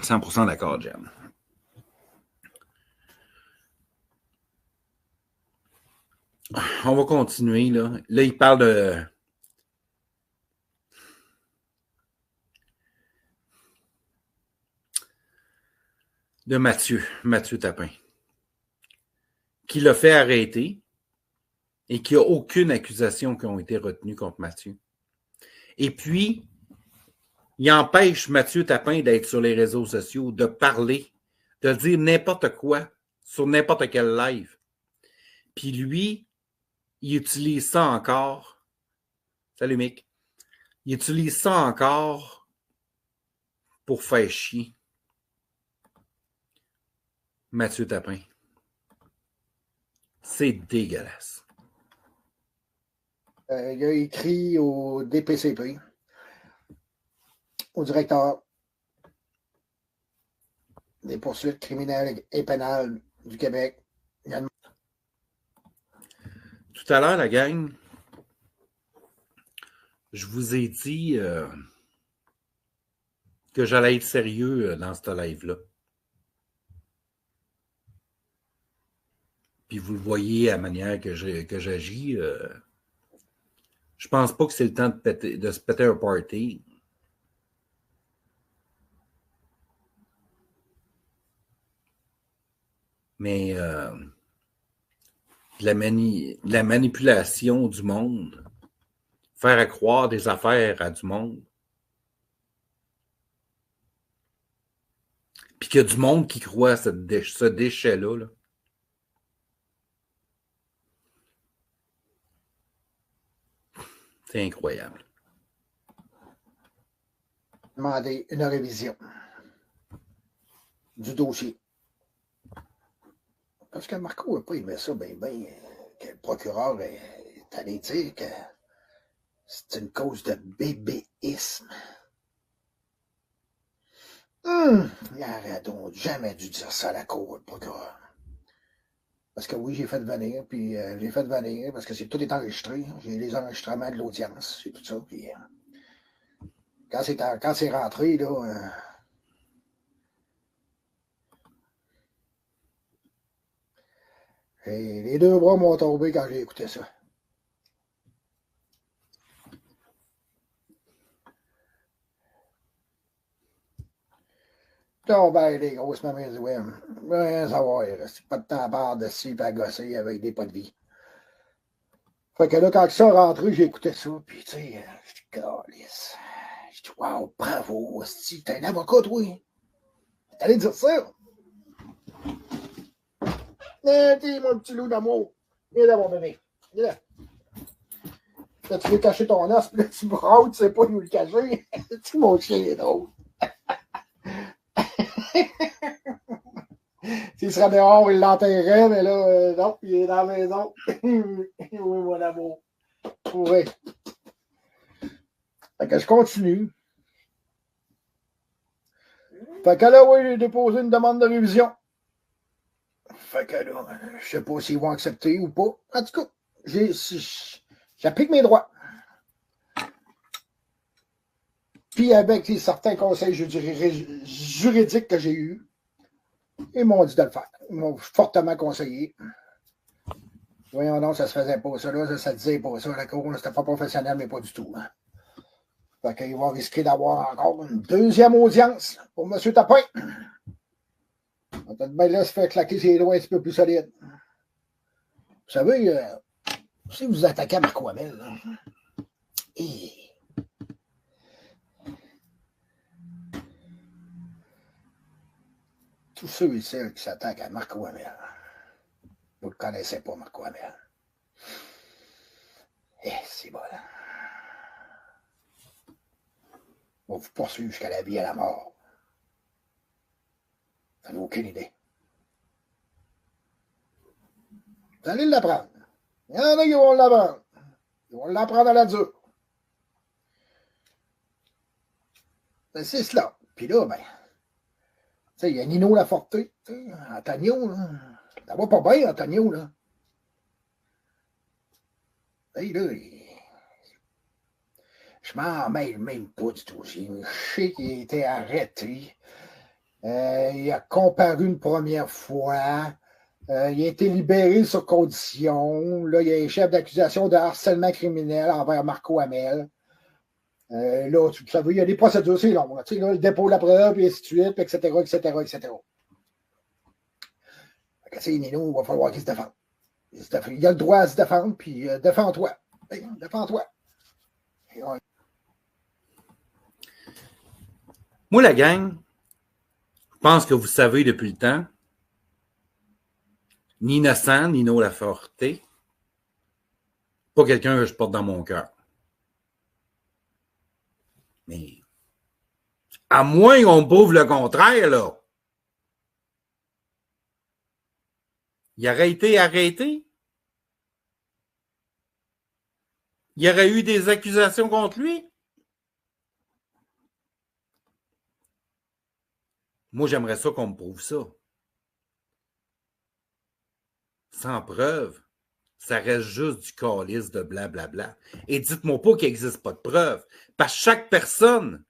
100% d'accord, Jem. On va continuer, là. Là, il parle de Mathieu Tapin, qui l'a fait arrêter et qui n'a aucune accusation qui a été retenue contre Mathieu. Et puis, il empêche Mathieu Tapin d'être sur les réseaux sociaux, de parler, de dire n'importe quoi sur n'importe quel live. Puis lui, il utilise ça encore. Salut, Mick. Il utilise ça encore pour faire chier Mathieu Tapin. C'est dégueulasse. Il a écrit au DPCP, au directeur des poursuites criminelles et pénales du Québec. Tout à l'heure, la gang, je vous ai dit que j'allais être sérieux dans ce live-là. Puis vous le voyez à la manière que j'agis. Je pense pas que c'est le temps de se péter un party. Mais de la manipulation du monde, faire croire des affaires à du monde, puis qu'il y a du monde qui croit à ce déchet-là. Là. C'est incroyable. Demander une révision. du dossier. Parce que Marco n'a pas aimé ça, que le procureur est allé dire que c'est une cause de bébéisme. Il n'aurait donc jamais dû dire ça à la cour, le procureur. Parce que oui, j'ai fait venir, puis j'ai fait venir, parce que tout est enregistré. J'ai les enregistrements de l'audience, c'est tout ça. Puis, quand c'est rentré, là... et les deux bras m'ont tombé quand j'ai écouté ça. Donc, les grosses mamans disent, ouais, rien savoir, c'est pas de temps à part de ci, à gosser avec des pas de vie. Fait que là, quand ça rentré, j'ai écouté ça, puis tu sais, je dis, calisse. Je dis, wow, bravo, hostie, t'es un avocat, toi. T'allais dire ça. T'es mon petit loup d'amour. Viens là, mon bébé. Viens là. Là, tu veux cacher ton os, puis là, tu brailles, tu sais pas où le cacher. Tu mon chien est drôle. S'il serait dehors, il l'enterrait, mais là, non, il est dans la maison. Oui, mon amour. Oui. Fait que je continue. Fait que là, oui, j'ai déposé une demande de révision. Fait que là, je sais pas s'ils vont accepter ou pas. En tout cas, j'applique mes droits. Puis avec certains conseils juridiques que j'ai eus, ils m'ont dit de le faire. Ils m'ont fortement conseillé. Voyons donc, ça se faisait pas ça, là, ça se disait pas ça, la cour, c'était pas professionnel, mais pas du tout. Hein. Fait qu'ils vont risquer d'avoir encore une deuxième audience pour M. Tapin. Peut-être bien là se faire claquer ses doigts un petit peu plus solides. Vous savez, si vous attaquez à Marco Hamel, et tous ceux et celles qui s'attaquent à Marco Hamel, vous ne le connaissez pas, Marco Hamel. C'est bon. On va vous poursuivre jusqu'à la vie et à la mort. Vous n'avez aucune idée. Vous allez l'apprendre. Il y en a qui vont l'apprendre. Ils vont l'apprendre à la dure. C'est cela. Puis là, tu sais, il y a Nino Laforte, Antonio, là. Ça va pas bien, Antonio, là. Hey, là, je m'en mêle même pas du tout. Je sais qu'il a été arrêté. Il a comparu une première fois. Il a été libéré sur condition. Là, il y a un chef d'accusation de harcèlement criminel envers Marco Hamel. Là, tu savez, il y a des procédures, c'est long. Tu sais, là, le dépôt de la preuve, et ainsi de suite, etc., etc., etc. Fait que, Nino, il va falloir qu'il se défende. Il a le droit à se défendre, puis défends-toi. Défends-toi. Moi, la gang, je pense que vous savez depuis le temps, ni innocent, Nino Laforte, pas quelqu'un que je porte dans mon cœur. Mais, à moins qu'on prouve le contraire, là, il aurait été arrêté. Il y aurait eu des accusations contre lui. Moi, j'aimerais ça qu'on me prouve ça. Sans preuve, ça reste juste du calice de blablabla. Et dites-moi pas qu'il n'existe pas de preuve. Parce que chaque personne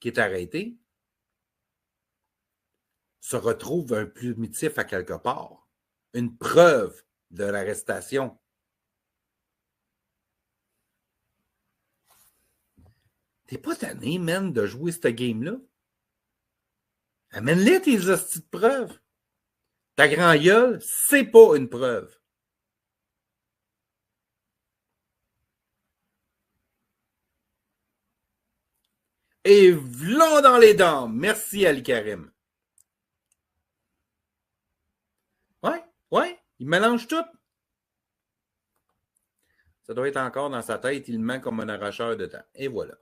qui est arrêtée se retrouve un plumitif à quelque part. Une preuve de l'arrestation. T'es pas tanné, man, de jouer cette game-là? Amène-les tes hosties de preuves. Ta grand gueule, c'est pas une preuve. Et v'là dans les dents. Merci, Ali Karim. Ouais, il mélange tout. Ça doit être encore dans sa tête, il ment comme un arracheur de temps. Et voilà.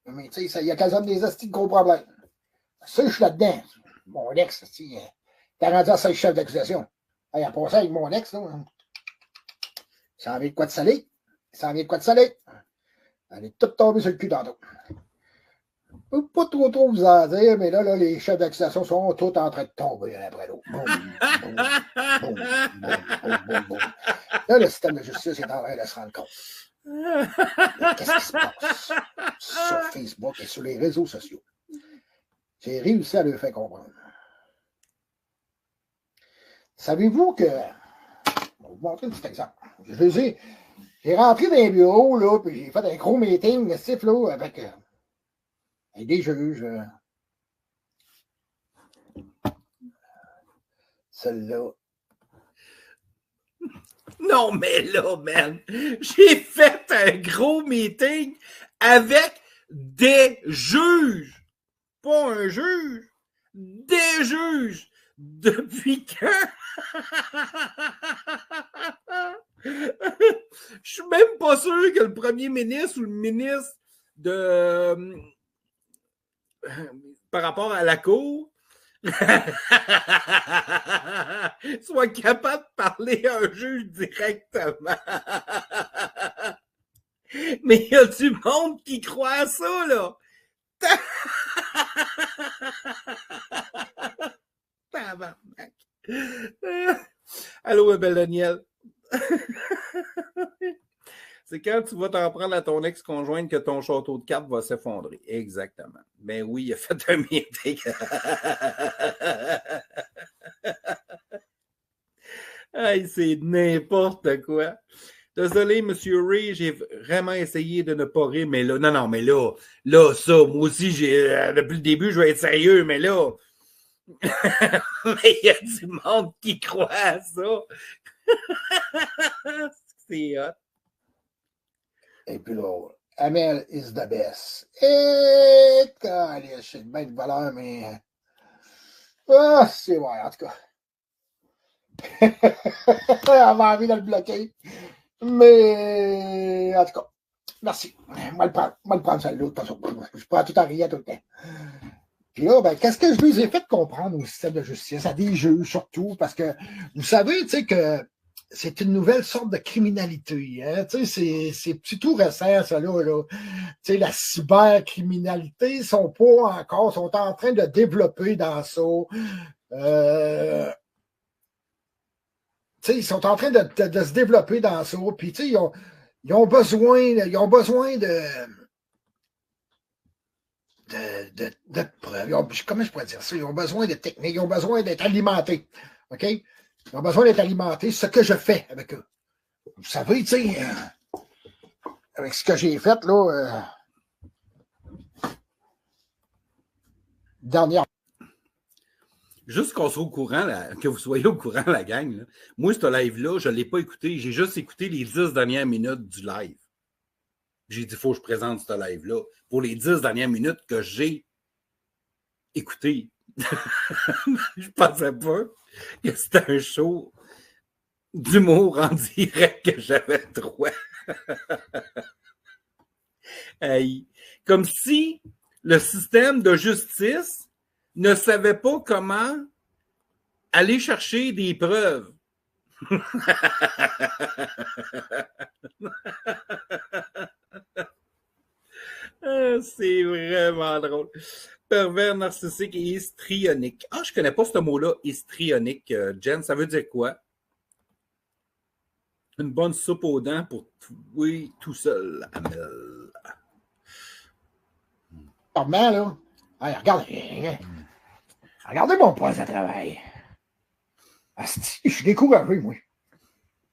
Mais tu sais, il occasionne des hosties de gros problèmes. Ça, je suis là-dedans. Mon ex, t'as rendu à 16 chefs d'accusation. Hey, à part ça, avec mon ex, là, ça en vient de quoi de salé. Ça en vient de quoi de salé. Elle est toute tombée sur le cul d'Ando. Je ne peux pas trop vous en dire, mais là, les chefs d'accusation sont tous en train de tomber l'un après l'autre. Boum, boum, boum, boum, boum, boum. Là, le système de justice est en train de se rendre compte. Qu'est-ce qui se passe sur Facebook et sur les réseaux sociaux? J'ai réussi à le faire comprendre. Savez-vous que... Je vais vous montrer un petit exemple. J'ai rentré dans les bureaux, là, puis j'ai fait un gros meeting, là, avec des juges. Celle-là. Non, mais là, man, j'ai fait un gros meeting avec des juges. Pas un juge, des juges. Depuis quand? Je suis même pas sûr que le premier ministre ou le ministre de par rapport à la cour soit capable de parler à un juge directement. Mais il y a du monde qui croit à ça, là. Tabarnak. Allô, belle Daniel. C'est quand tu vas t'en prendre à ton ex-conjointe que ton château de cartes va s'effondrer. Exactement. Ben oui, il a fait un meeting. Hey, c'est n'importe quoi. Désolé, Monsieur Ray, j'ai vraiment essayé de ne pas rire, mais là, non, mais là, ça, moi aussi, depuis le début, je vais être sérieux, mais là, mais il y a du monde qui croit à ça. C'est hot. Et puis là, Amel is the best. Et c'est bien de valeur, mais... Ah, c'est vrai, en tout cas. Elle avait envie de le bloquer. Mais, en tout cas, merci. Moi, le prendre celle-là, de toute façon. Je prends tout à rien tout le temps. Puis là, ben, qu'est-ce que je vous ai fait comprendre au système de justice, à des juges surtout, parce que vous savez, tu sais, que c'est une nouvelle sorte de criminalité. Hein? Tu sais, c'est tout récent, ça là. Tu sais, la cybercriminalité sont en train de développer dans ça. Tu sais, ils sont en train de se développer dans ça. Puis, tu sais, ils ont besoin de preuves. Comment je pourrais dire ça? Ils ont besoin de techniques, ils ont besoin d'être alimentés. OK? Ils ont besoin d'être alimentés. C'est ce que je fais avec eux. Vous savez, tu sais, avec ce que j'ai fait, là, dernière. Juste qu'on soit au courant, là, que vous soyez au courant, la gang. Là. Moi, ce live-là, je ne l'ai pas écouté. J'ai juste écouté les 10 dernières minutes du live. J'ai dit, il faut que je présente ce live-là pour les 10 dernières minutes que j'ai écouté. Je pensais pas que c'était un show d'humour en direct que j'avais droit. Hey. Comme si le système de justice ne savait pas comment aller chercher des preuves. C'est vraiment drôle. Pervers narcissique et histrionique. Ah, je connais pas ce mot-là, histrionique, Jen. Ça veut dire quoi? Une bonne soupe aux dents pour tuer tout seul, Amel. Normal, là. Hey, regardez mon poste de travail. Asti, je suis découragé, moi.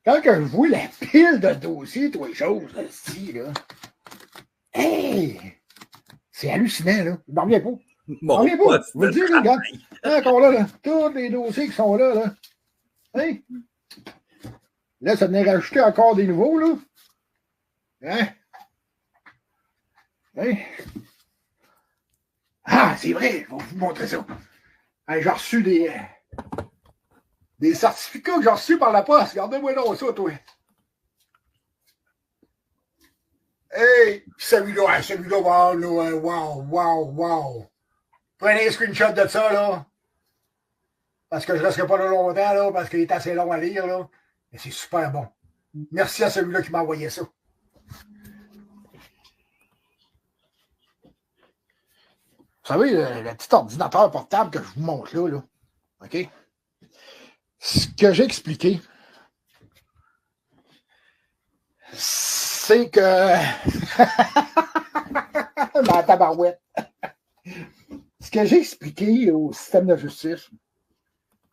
Quand je vois la pile de dossiers, toutes les choses, asti, là. Hey! C'est hallucinant, là. Je n'en reviens pas. Bon, je vous le dis, les gars. Encore là, tous les dossiers qui sont là, là. Hey! Là, ça venait rajouter encore des nouveaux, là. Hein? Hey! Ah, c'est vrai, je vais vous montrer ça. Hey, j'ai reçu des certificats que j'ai reçus par la poste. Regardez-moi là, ça, toi. Hey, celui-là, wow. Prenez un screenshot de ça, là. Parce que je ne resterai pas là longtemps, là, parce qu'il est assez long à lire, là. Mais c'est super bon. Merci à celui-là qui m'a envoyé ça. Vous savez, le petit ordinateur portable que je vous montre là, OK? Ce que j'ai expliqué, c'est que... Ma tabarouette. Ce que j'ai expliqué au système de justice,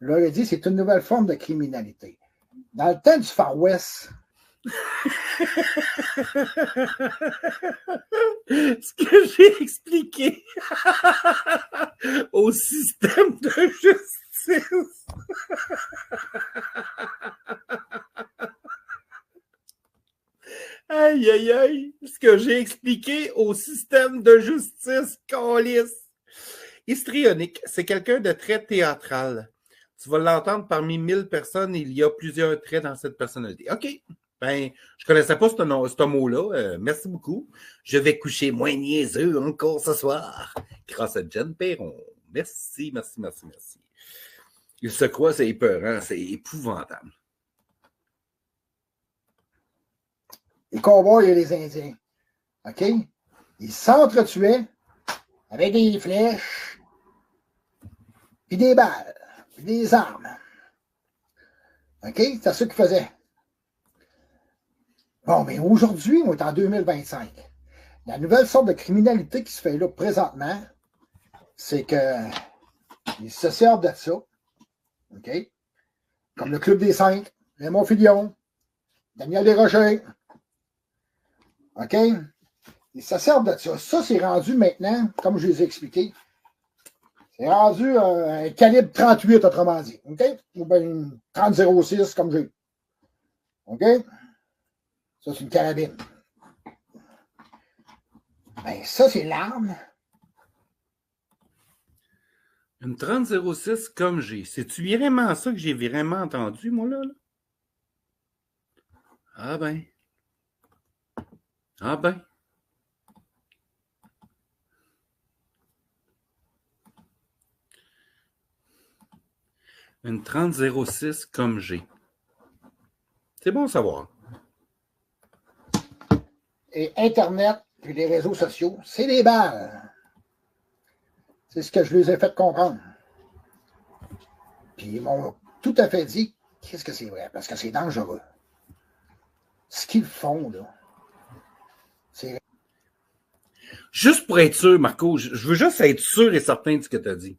je leur ai dit, c'est une nouvelle forme de criminalité. Dans le temps du Far West... Ce que j'ai expliqué au système de justice. Aïe, aïe, aïe. Ce que j'ai expliqué au système de justice, câlisse. Histrionique, c'est quelqu'un de très théâtral. Tu vas l'entendre parmi 1000 personnes, il y a plusieurs traits dans cette personnalité. OK. Ben, je ne connaissais pas ce mot-là. Merci beaucoup. Je vais coucher moins niaiseux encore ce soir grâce à Jen Perron. Merci, merci, merci, merci. Il se croit, c'est épeurant, c'est épouvantable. Les cowboys et les Indiens. OK? Ils s'entretuaient avec des flèches, puis des balles, puis des armes. OK? C'est ça qu'ils faisaient. Bon, mais aujourd'hui, on est en 2025. La nouvelle sorte de criminalité qui se fait là présentement, c'est qu'ils se servent de ça. OK? Comme le Club des 5, Raymond Filion, Daniel Desrochers. OK? Ils se servent de ça. Ça, c'est rendu maintenant, comme je les ai expliqué, c'est rendu un calibre 38, autrement dit. OK? Ou bien 30-06, comme j'ai. OK? Ça, c'est une carabine. Ben, ça, c'est l'arme. Une 30-06 comme j'ai. C'est-tu vraiment ça que j'ai vraiment entendu, moi, là? Ah ben. Ah ben. Une 30-06 comme j'ai. C'est bon à savoir. Et Internet et les réseaux sociaux, c'est des balles. C'est ce que je les ai fait comprendre. Puis ils m'ont tout à fait dit qu'est-ce que c'est vrai, parce que c'est dangereux. Ce qu'ils font, là, c'est... Juste pour être sûr, Marco, je veux juste être sûr et certain de ce que tu as dit.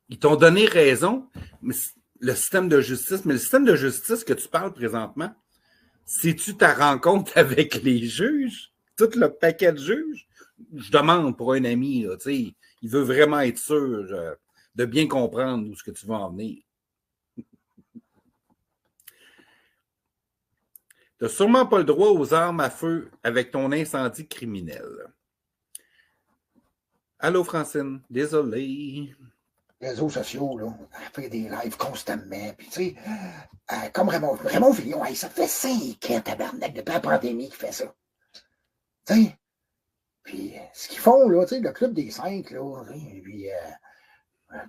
Ils t'ont donné raison, mais le système de justice, mais le système de justice que tu parles présentement, c'est-tu ta rencontre avec les juges? Tout le paquet de juges? Je demande pour un ami, là, il veut vraiment être sûr de bien comprendre où ce que tu vas en venir. Tu n'as sûrement pas le droit aux armes à feu avec ton incendie criminel. Allô, Francine? Désolé. Les réseaux sociaux, là, elle fait des lives constamment. Puis, tu sais, comme Raymond Filion, ça fait 5 ans, tabarnak, depuis la pandémie, qu'il fait ça. Tu sais, puis, ce qu'ils font, là, tu sais, le Club des 5, là, puis,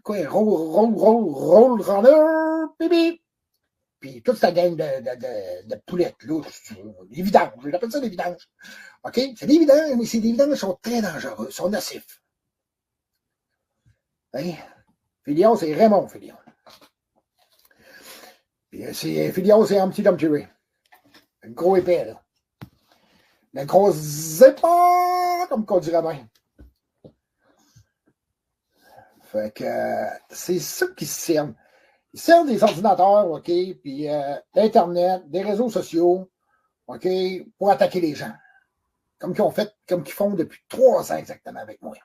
quoi, roll runner, bibi. Puis, toute sa gang de poulettes, là, des vidanges, j'appelle ça des vidanges. OK? C'est des vidanges, mais ces vidanges sont très dangereux, sont nocifs. Hein? Filion, c'est Raymond Filion. Puis Filion, c'est un petit Humpty Ray. Un gros épais, là. Le gros épais, comme qu'on dirait bien. Fait que c'est ça qu'ils se servent. Ils servent des ordinateurs, OK, puis d'Internet, des réseaux sociaux, OK, pour attaquer les gens. Comme qu'ils font depuis 3 ans exactement avec moi.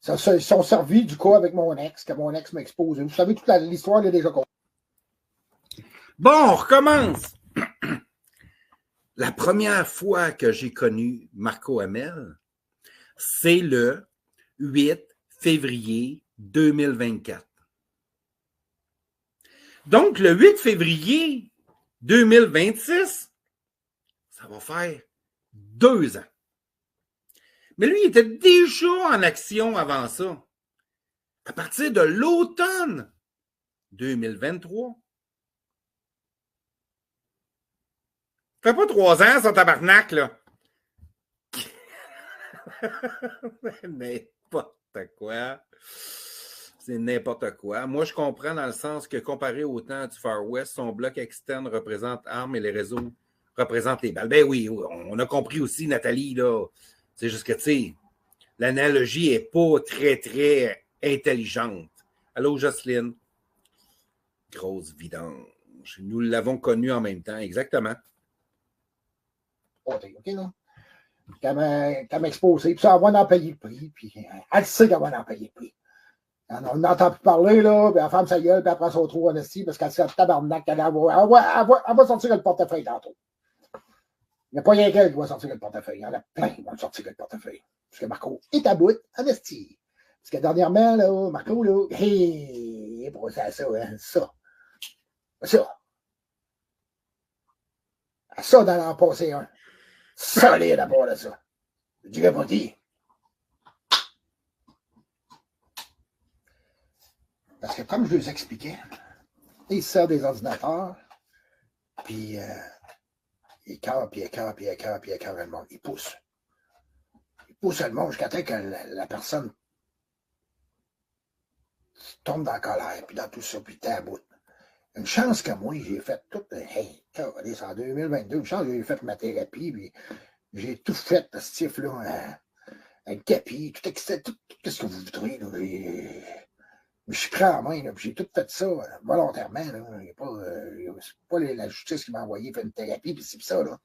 Ils sont servis du cas avec mon ex, que mon ex m'a exposé. Vous savez, toute l'histoire est déjà comprise. Bon, on recommence. La première fois que j'ai connu Marco Hamel, c'est le 8 février 2024. Donc, le 8 février 2026, ça va faire 2 ans. Mais lui, il était déjà en action avant ça. À partir de l'automne 2023. Ça fait pas 3 ans, son tabarnak, là. N'importe quoi. C'est n'importe quoi. Moi, je comprends dans le sens que comparé au temps du Far West, son bloc externe représente armes et les réseaux représentent les balles. Ben oui, on a compris aussi, Nathalie, là. C'est juste que, tu sais, l'analogie n'est pas très, très intelligente. Allô, Jocelyne? Grosse vidange. Nous l'avons connue en même temps, exactement. OK, là. Qu'elle m'a exposé, puis ça, elle va en payer le prix, puis elle sait qu'elle va en payer le prix. On n'entend plus parler, là, puis elle ferme sa gueule, puis elle prend son trou en esti, parce qu'elle sait tabarnak qu'elle va sortir le portefeuille tantôt. Il n'y a pas rien qu'elle qui va sortir le portefeuille. Il y en a plein qui vont sortir le portefeuille. Parce que Marco est à bout en esti. Parce que dernièrement, là, Marco, là, il pour ça, hein, ça. Ça, dans l'an passé, un. Solide à part de ça. Je dirais pas dit. Parce que comme je vous expliquais, il sert des ordinateurs, puis il écœure le monde. Il pousse. Il pousse le monde jusqu'à temps que la personne tombe dans la colère, puis dans tout ça, puis t'es à bout. Une chance que moi, j'ai fait tout. Hey, c'est en 2022, une chance que j'ai fait ma thérapie, puis j'ai tout fait, ce stif-là, un capi, tout qu'est-ce que vous voudrez, là. Je suis prêt en main, là, puis j'ai tout fait ça volontairement. C'est pas la justice qui m'a envoyé faire une thérapie, puis c'est ça, là.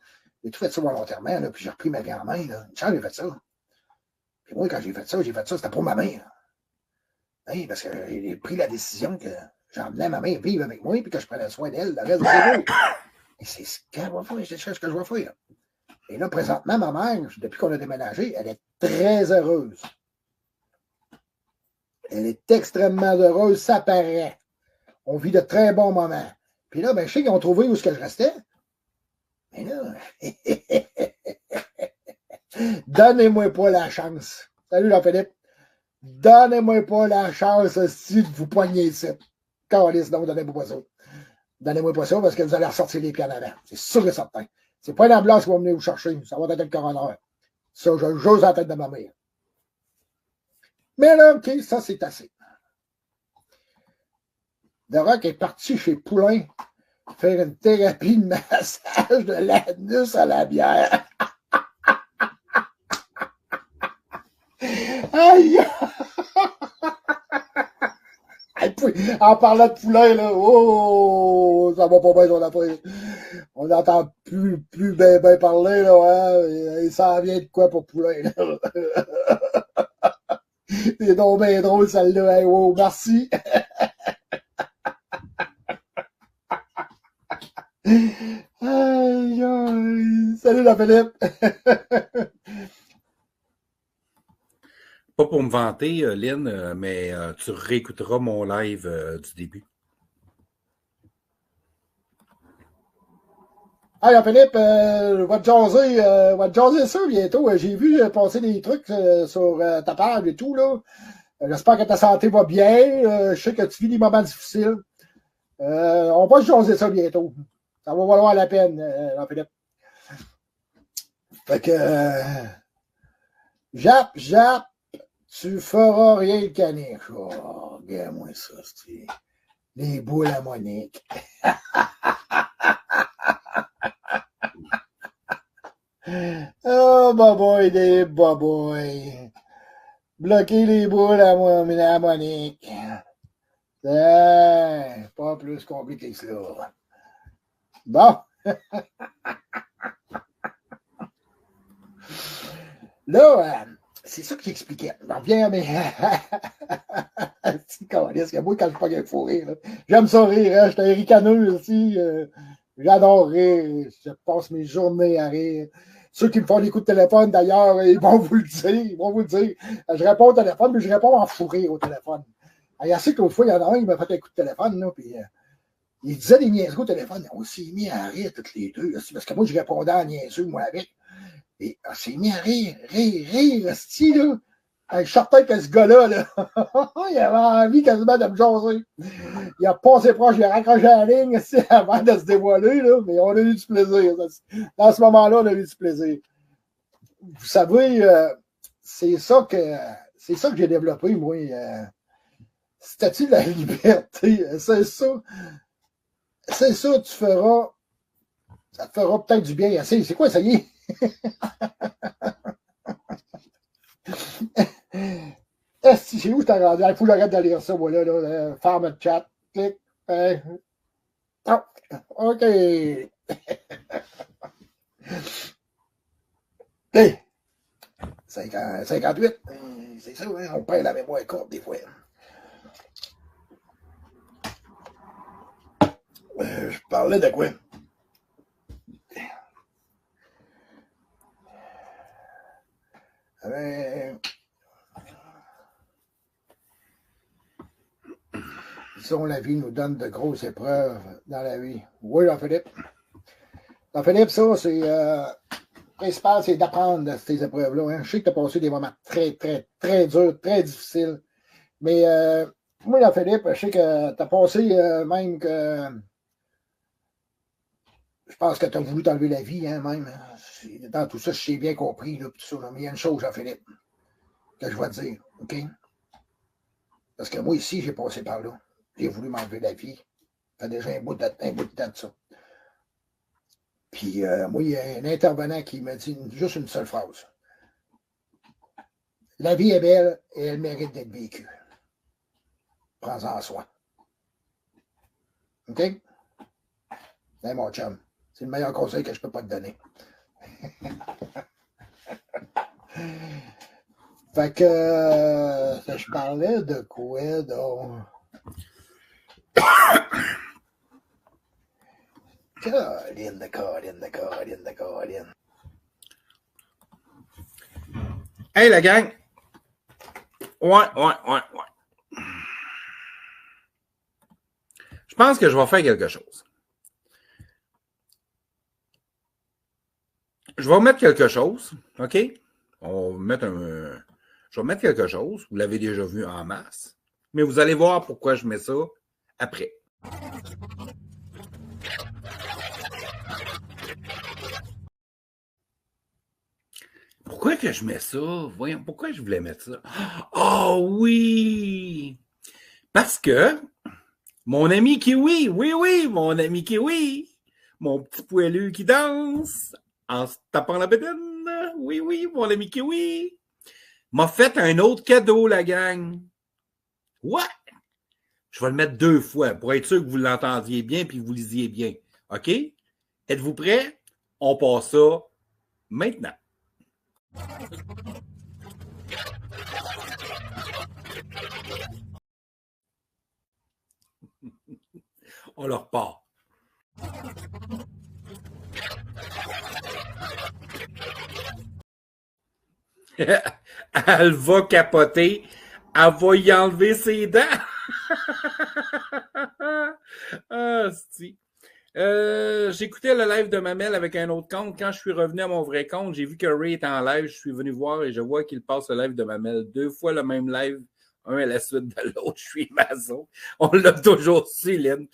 J'ai tout fait ça volontairement, là, puis j'ai repris ma vie en main, là. Une chance, j'ai fait ça. Puis moi, quand j'ai fait ça, c'était pour ma mère. Hey, parce que j'ai pris la décision que j'emmenais ma mère vivre avec moi, puis que je prenais soin d'elle, le reste de sa vie. Et c'est ce qu'elle va faire, c'est ce que je vais faire. Et là, présentement, ma mère, depuis qu'on a déménagé, elle est très heureuse. Elle est extrêmement heureuse, ça paraît. On vit de très bons moments. Puis là, ben, je sais qu'ils ont trouvé où est-ce que je restais. Mais là, donnez-moi pas la chance. Salut, Jean-Philippe. Donnez-moi pas la chance si de vous poigner ça. Calice, non, donnez-moi pas ça. Donnez-moi pas ça parce que vous allez ressortir les pieds en avant. C'est sûr et certain. C'est pas l'ambulance qui va venir vous chercher. Ça va être le coroner. Ça, j'ose la tête de ma mère. Mais là, OK, ça, c'est assez. The Rock est parti chez Poulain faire une thérapie de massage de l'anus à la bière. Aïe! En parlant de Poulain, là, oh, ça va pas bien son affaire. On n'entend plus bien parler, là, hein, et ça vient de quoi pour Poulain, là? C'est donc bien drôle, celle-là, hein, wow, merci. Aïe, aïe. Salut, la Philippe. Pas pour me vanter, Lynn, mais tu réécouteras mon live du début. Hey, Philippe, on va te jaser ça bientôt. J'ai vu passer des trucs sur ta page et tout, là. J'espère que ta santé va bien. Je sais que tu vis des moments difficiles. On va te jaser ça bientôt. Ça va valoir la peine, Philippe. Fait que, Jap, tu feras rien de caniche. Oh, regarde-moi ça, c'est les boules à Monique. Oh, baboy, des baboy. Bloquer les boules à Monique. Pas plus compliqué que cela. Bon. Là, c'est ça que j'expliquais. On revient à mes... C'est calice, moi, quand je pogne un fou rire, j'aime ça rire, hein? Je suis un ricaneux aussi. J'adore rire. Je passe mes journées à rire. Ceux qui me font des coups de téléphone, d'ailleurs, ils vont vous le dire. Je réponds au téléphone, mais je réponds en fou rire au téléphone. Il y a l'autre fois, il y en a un qui m'a fait un coup de téléphone, là, puis il disait des niaiseries au téléphone. On s'est mis à rire toutes les deux, là, parce que moi, je répondais en niaiseux, moi, avec. Et on s'est mis à rire, sti, là. Je suis certain que ce gars-là, là, il avait envie quasiment de me jaser. Il a passé proche, il a raccroché la ligne avant de se dévoiler, là, mais on a eu du plaisir. Dans ce moment-là, on a eu du plaisir. Vous savez, c'est ça que j'ai développé, moi. Statut de la liberté. C'est ça. C'est ça, tu feras. Ça te fera peut-être du bien. C'est quoi, ça y est? C'est où je t'ai rendu? Il faut que j'arrête de lire ça, moi, là. Faire notre chat. Clic. Oh, OK. Hey, 58. C'est ça, hein? On perd la mémoire courte des fois. Je parlais de quoi? Disons, la vie nous donne de grosses épreuves dans la vie. Oui, Jean-Philippe. Jean-Philippe, ça, c'est... le principal, c'est d'apprendre de ces épreuves-là. Hein. Je sais que tu as passé des moments très, très, très durs, très difficiles. Mais moi, Jean-Philippe, je sais que tu as passé même que... Je pense que tu as voulu t'enlever la vie, hein, même. Dans tout ça, je sais bien compris, là, tout ça, là. Mais il y a une chose, Jean-Philippe, que je vais te dire, OK? Parce que moi, ici, j'ai passé par là. J'ai voulu m'enlever la vie. Ça fait déjà un bout de temps de ça. Puis, moi, il y a un intervenant qui m'a dit juste une seule phrase. La vie est belle et elle mérite d'être vécue. Prends-en soin. OK? Hey, mon chum, c'est le meilleur conseil que je peux pas te donner. Fait que je parlais de quoi, donc? Colline. Hey, la gang! Ouais. Je pense que je vais faire quelque chose. Je vais mettre quelque chose, OK? Je vais mettre quelque chose. Vous l'avez déjà vu en masse. Mais vous allez voir pourquoi je mets ça après. Pourquoi que je mets ça? Voyons, pourquoi je voulais mettre ça? Oh oui! Parce que mon ami Kiwi, oui, mon ami Kiwi, mon petit poilu qui danse en se tapant la bédaine, oui, mon ami Kiwi, m'a fait un autre cadeau, la gang. Ouais! Je vais le mettre 2 fois pour être sûr que vous l'entendiez bien et que vous lisiez bien. OK? Êtes-vous prêts? On passe ça maintenant. On leur repart. Elle va capoter. Elle va y enlever ses dents. Ah, c'est... J'écoutais le live de Mamel avec un autre compte. Quand je suis revenu à mon vrai compte, j'ai vu que Ray était en live. Je suis venu voir et je vois qu'il passe le live de Mamel 2 fois le même live, un à la suite de l'autre. Je suis maçon. On l'a toujours su, Lynn.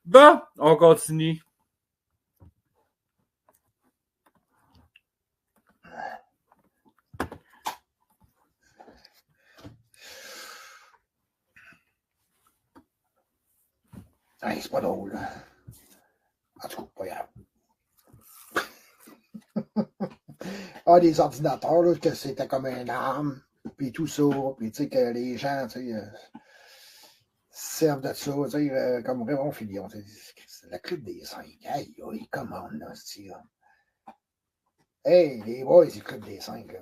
Bon, on continue. Hey, c'est pas drôle. En tout cas, pas grave. Des ordinateurs, là, que c'était comme une arme, puis tout ça, puis tu sais, que les gens, tu sais, servent de ça, tu sais, comme Raymond Filion. C'est la club des 5. Aïe, aïe, comment là, c'est là. Hey, les boys, c'est le club des 5, là.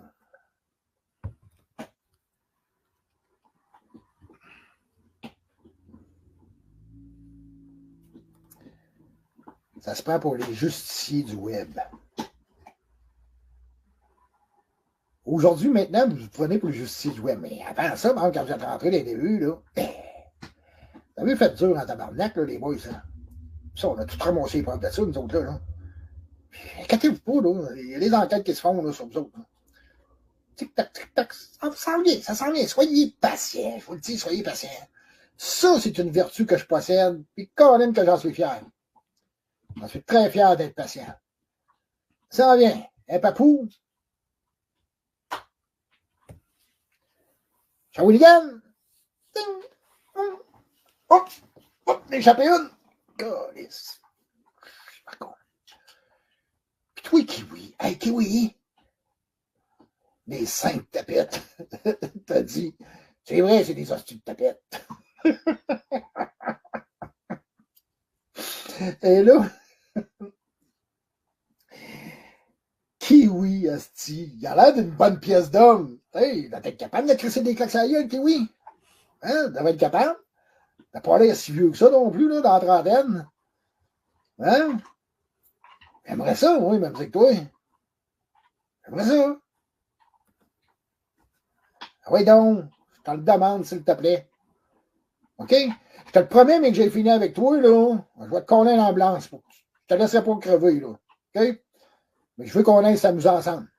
Ça se prend pour les justiciers du web. Aujourd'hui, maintenant, vous vous prenez pour les justiciers du web. Mais avant ça, même quand vous êtes rentrés dans les débuts, là, vous avez fait dur en tabarnak, là, les boys. Ça, on a tout ramassé les preuves de ça, nous autres, là. Inquiétez-vous pas, là. Il y a des enquêtes qui se font là, sur vous autres. Tic-tac, tic-tac. Ça s'en vient, ça s'en vient. Soyez patient, je vous le dis, soyez patient. Ça, c'est une vertu que je possède, puis quand même que j'en suis fier. J'en suis très fier d'être patient. Ça en vient. Un papou. Shawinigan. Ding. Hop. Hop, l'échappé une. Calice. Par contre. Puis toi, Kiwi. Hey, Kiwi. Des 5 tapettes. T'as dit. C'est vrai, c'est des hosties de tapettes. Et là, Kiwi, hostie, il a l'air d'une bonne pièce d'homme. Hey, il doit être capable de crisser des claques à la gueule, Kiwi. Hein, il doit être capable. Il n'a pas l'air si vieux que ça non plus, là, dans la trentaine. Hein? J'aimerais ça, oui, même que toi. J'aimerais ça. Ah oui, donc, je te le demande, s'il te plaît. OK? Je te le promets, mais que j'ai fini avec toi, là, je vais te connaître en blanche. Je te laisserai pas crever, là. OK? Mais je veux qu'on aille s'amuser ensemble.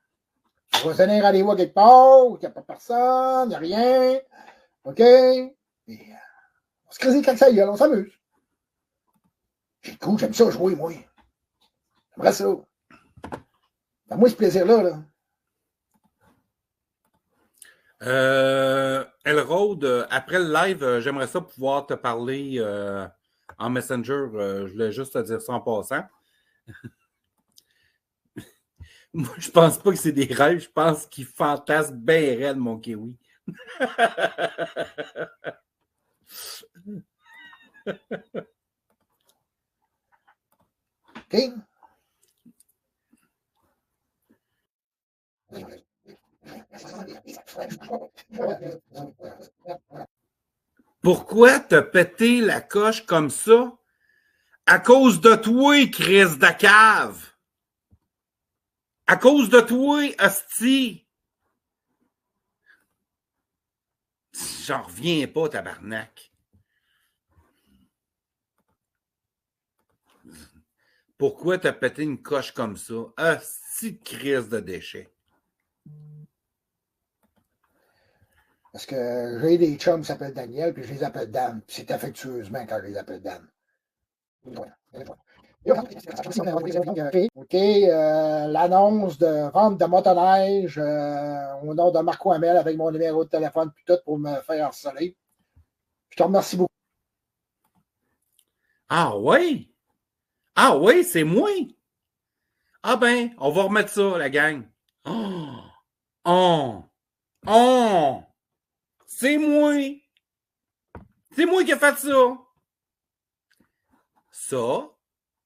On va se donner un rendez-vous quelque part, il n'y a pas personne, il n'y a rien. OK? Et, on se crée quand ça y est, on s'amuse. J'ai le coup, j'aime ça jouer, moi. J'aimerais ça. Fais-moi ce plaisir-là, là. Elrode, après le live, j'aimerais ça pouvoir te parler en Messenger. Je voulais juste te dire ça en passant. Moi, je pense pas que c'est des rêves. Je pense qu'il fantasme bien raide, mon kiwi. OK? Pourquoi t'as pété la coche comme ça? À cause de toi, Chris de cave. À cause de toi, hostie. J'en reviens pas, tabarnak. Pourquoi t'as pété une coche comme ça? Hostie de crise de déchets. Parce que j'ai des chums qui s'appellent Daniel, puis je les appelle Dan. Puis c'est affectueusement quand je les appelle Dan. OK, l'annonce de vente de motoneige au nom de Marco Hamel avec mon numéro de téléphone puis tout pour me faire harceler. Je te remercie beaucoup. Ah oui? Ah oui, c'est moi? Ah ben, on va remettre ça, la gang. Oh! C'est moi! C'est moi qui ai fait ça!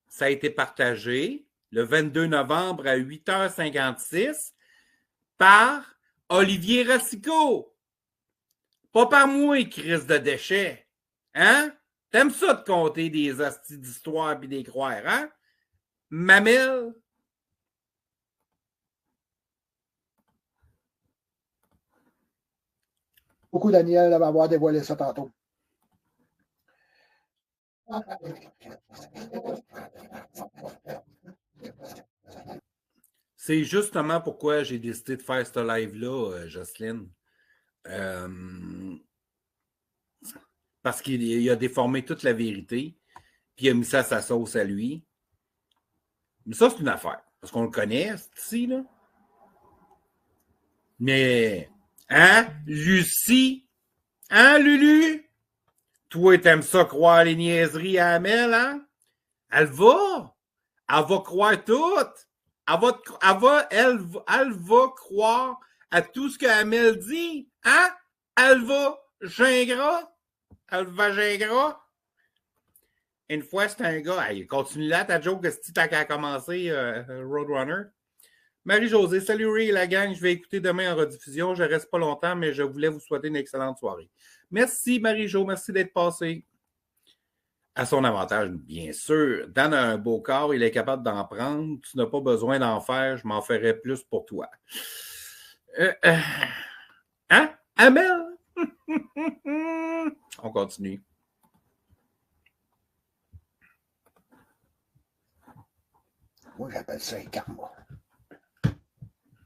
Ça a été partagé le 22 novembre à 8h56 par Olivier Racicot. Pas par moi, Chris de déchets. Hein? T'aimes ça de compter des hosties d'histoire et des croire, hein? Mamelle? Beaucoup, Daniel, de m'avoir dévoilé ça tantôt. C'est justement pourquoi j'ai décidé de faire ce live-là, Jocelyne. Parce qu'il a déformé toute la vérité, puis il a mis ça à sa sauce à lui. Mais ça, c'est une affaire, parce qu'on le connaît, ici, là. Mais, hein, Lucie? Hein, Lulu? Toi, t'aimes ça croire les niaiseries à Amel, hein? Elle va croire tout. Elle va croire à tout ce que Amel dit, hein? Elle va gingras. Une fois, c'était un gars. Hey, continue là ta joke, si t'as qu'à commencer, Roadrunner. Marie-Josée, salut Ray et la gang. Je vais écouter demain en rediffusion. Je ne reste pas longtemps, mais je voulais vous souhaiter une excellente soirée. Merci Marie-Jo, merci d'être passé. À son avantage, bien sûr. Dan a un beau corps, il est capable d'en prendre. Tu n'as pas besoin d'en faire, je m'en ferai plus pour toi. Hein? Amel? On continue. Moi, j'appelle ça un karma.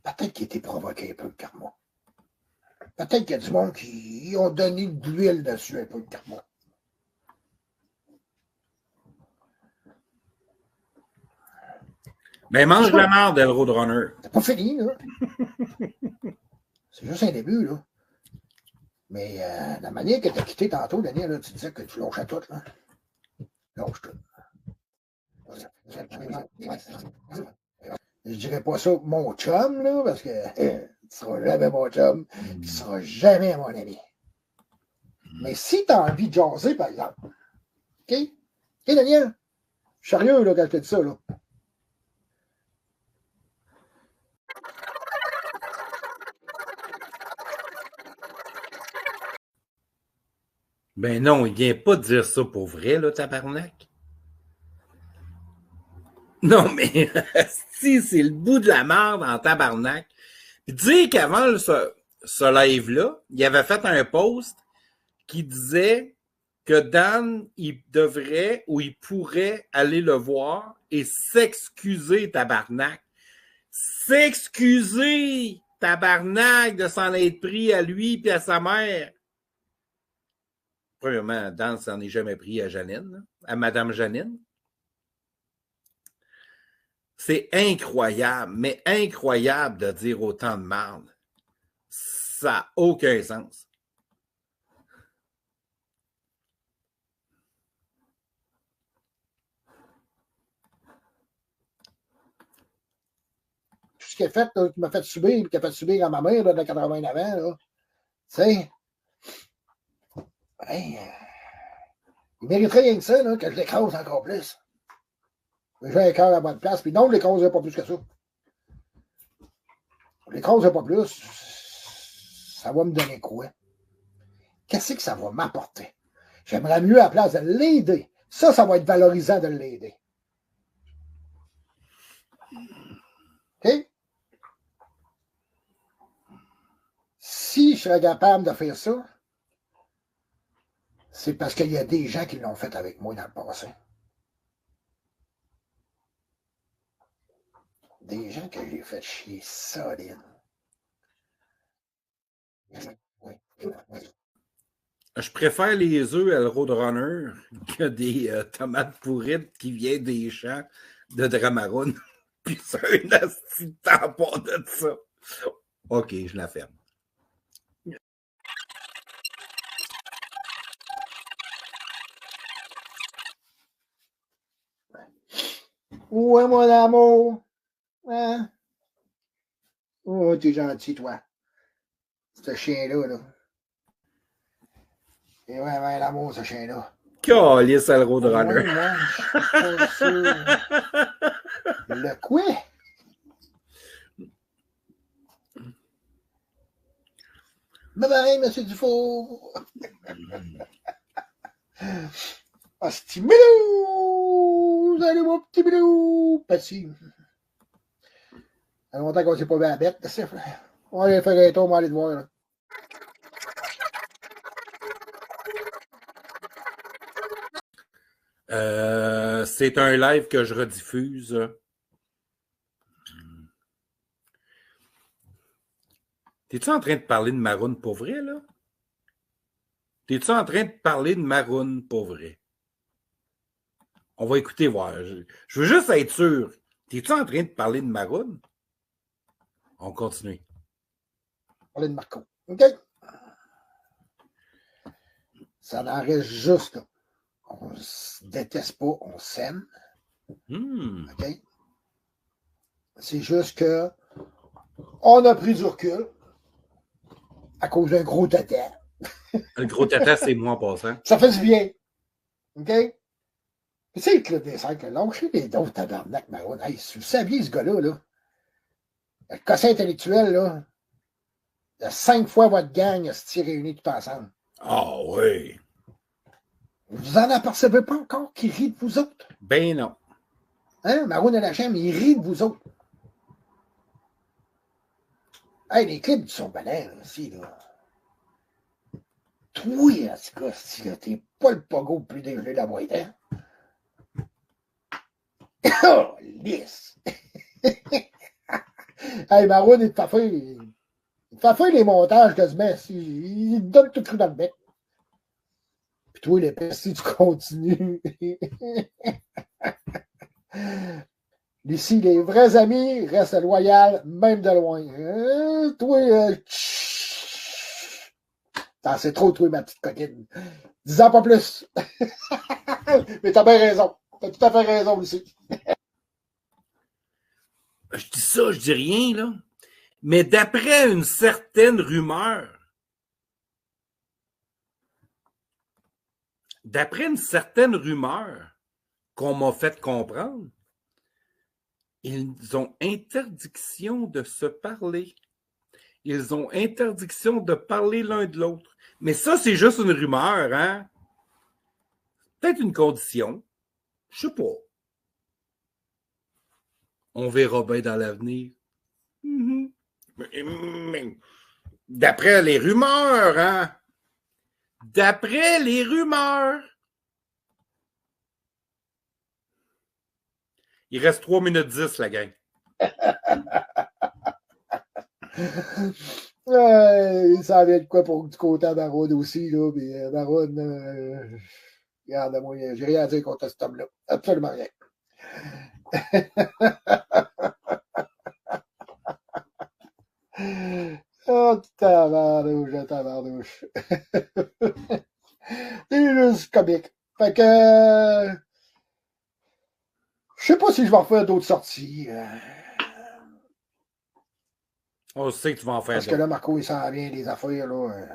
Peut-être qu'il a été provoqué un peu, le karma. Peut-être qu'il y a du monde qui ont donné de l'huile dessus, un peu, le karma. Ben, mange la merde, le Roadrunner. C'est pas fini, là. C'est juste un début, là. Mais la manière que tu as quitté tantôt, Daniel, là, tu disais que tu lâchais tout, là. Lâche tout. Je dirais pas ça mon chum, là, parce que tu seras jamais mon chum, tu seras jamais mon ami. Mais si tu as envie de jaser, par exemple, OK? OK, Daniel? Je suis sérieux, là, quand je te dis ça, là. Ben non, il vient pas dire ça pour vrai, là, tabarnak. Non, mais si c'est le bout de la merde en tabarnak. Puis dire qu'avant ce live-là, il avait fait un post qui disait que Dan, il devrait ou il pourrait aller le voir et s'excuser, tabarnak. S'excuser, tabarnak, de s'en être pris à lui et à sa mère. Premièrement, Dan s'en est jamais pris à Janine, à Madame Janine. C'est incroyable, mais incroyable de dire autant de merde. Ça n'a aucun sens. Tout ce qu'il a fait, là, qui m'a fait subir, qui a fait subir à ma mère, là, de 89 ans, là, tu sais, ben, il mériterait rien que ça, là, que je l'écrase encore plus. J'ai un cœur à bonne place, puis non, je l'écraserai pas plus que ça. Je l'écraserai pas plus, ça va me donner quoi? Qu'est-ce que ça va m'apporter? J'aimerais mieux, à la place de l'aider. Ça va être valorisant de l'aider. OK? Si je serais capable de faire ça, c'est parce qu'il y a des gens qui l'ont fait avec moi dans le passé. Des gens que j'ai fait chier solide. Je préfère les œufs à le Roadrunner que des tomates pourrites qui viennent des champs de Dramaroun. Puis c'est un asti tampon de ça. OK, je la ferme. Ouais, mon amour. Hein? Oh, t'es gentil, toi. Ce chien-là, là. Et ouais, ouais, l'amour, ce chien-là. Calice à le Roadrunner. Ouais, moi, je suis pas sûr. Le quoi? Bye bye, monsieur Dufour. Hostie, milou! Salut, mon petit milou! Petit. Ça fait longtemps qu'on s'est pas vu à la bête. On va aller faire un tour, on va aller te voir, là. C'est un live que je rediffuse. T'es-tu en train de parler de Maroon pour vrai, là? T'es-tu en train de parler de Maroon pour vrai? On va écouter voir. Je veux juste être sûr. T'es-tu en train de parler de Maroon? On continue. Parler de Marco. OK? Ça en reste juste là. On se déteste pas, on s'aime. OK? C'est juste que on a pris du recul à cause d'un gros tata. Le gros tata, c'est moi en passant. Ça fait du bien. OK? Tu sais, le Club des 5, lâchez les d'autres tabarnak, Maroon. Hey, si vous saviez ce gars-là, là, le quotient intellectuel, là, de 5 fois votre gang se réunis tout ensemble. Ah oui. Vous en apercevez pas encore qui rit de vous autres? Ben non. Hein? Maroon et la chaîne, il rit de vous autres. Hey, les clips du son balai, là, aussi, là. Toi, en tout cas, si là, t'es pas le pogo le plus dégelé de la boîte, hein? lisse. Hey, Maroon, il te fait faire les montages quasiment. Il te donne tout cru dans le bec. Puis toi, l'épée, si tu continues. Ici, les vrais amis restent loyaux, même de loin. Toi, c'est trop, toi, ma petite coquine. 10 ans, pas plus. Mais t'as bien raison. T'as tout à fait raison aussi. Je dis ça, je dis rien, là. Mais d'après une certaine rumeur, qu'on m'a fait comprendre, ils ont interdiction de se parler. Ils ont interdiction de parler l'un de l'autre. Mais ça, c'est juste une rumeur, hein? Peut-être une condition. Je sais pas. On verra bien dans l'avenir. D'après les rumeurs, hein? D'après les rumeurs. Il reste 3 minutes 10, la gang. Ça vient de quoi pour du côté à Baron aussi, là. Mais Baron, regarde, moi, j'ai rien à dire contre cet homme-là. Absolument rien. Oh, tabarnouche. C'est juste comique. Fait que, je sais pas si je vais refaire d'autres sorties. On sait que tu vas en faire Parce que là, Marco, il s'en vient des affaires, là.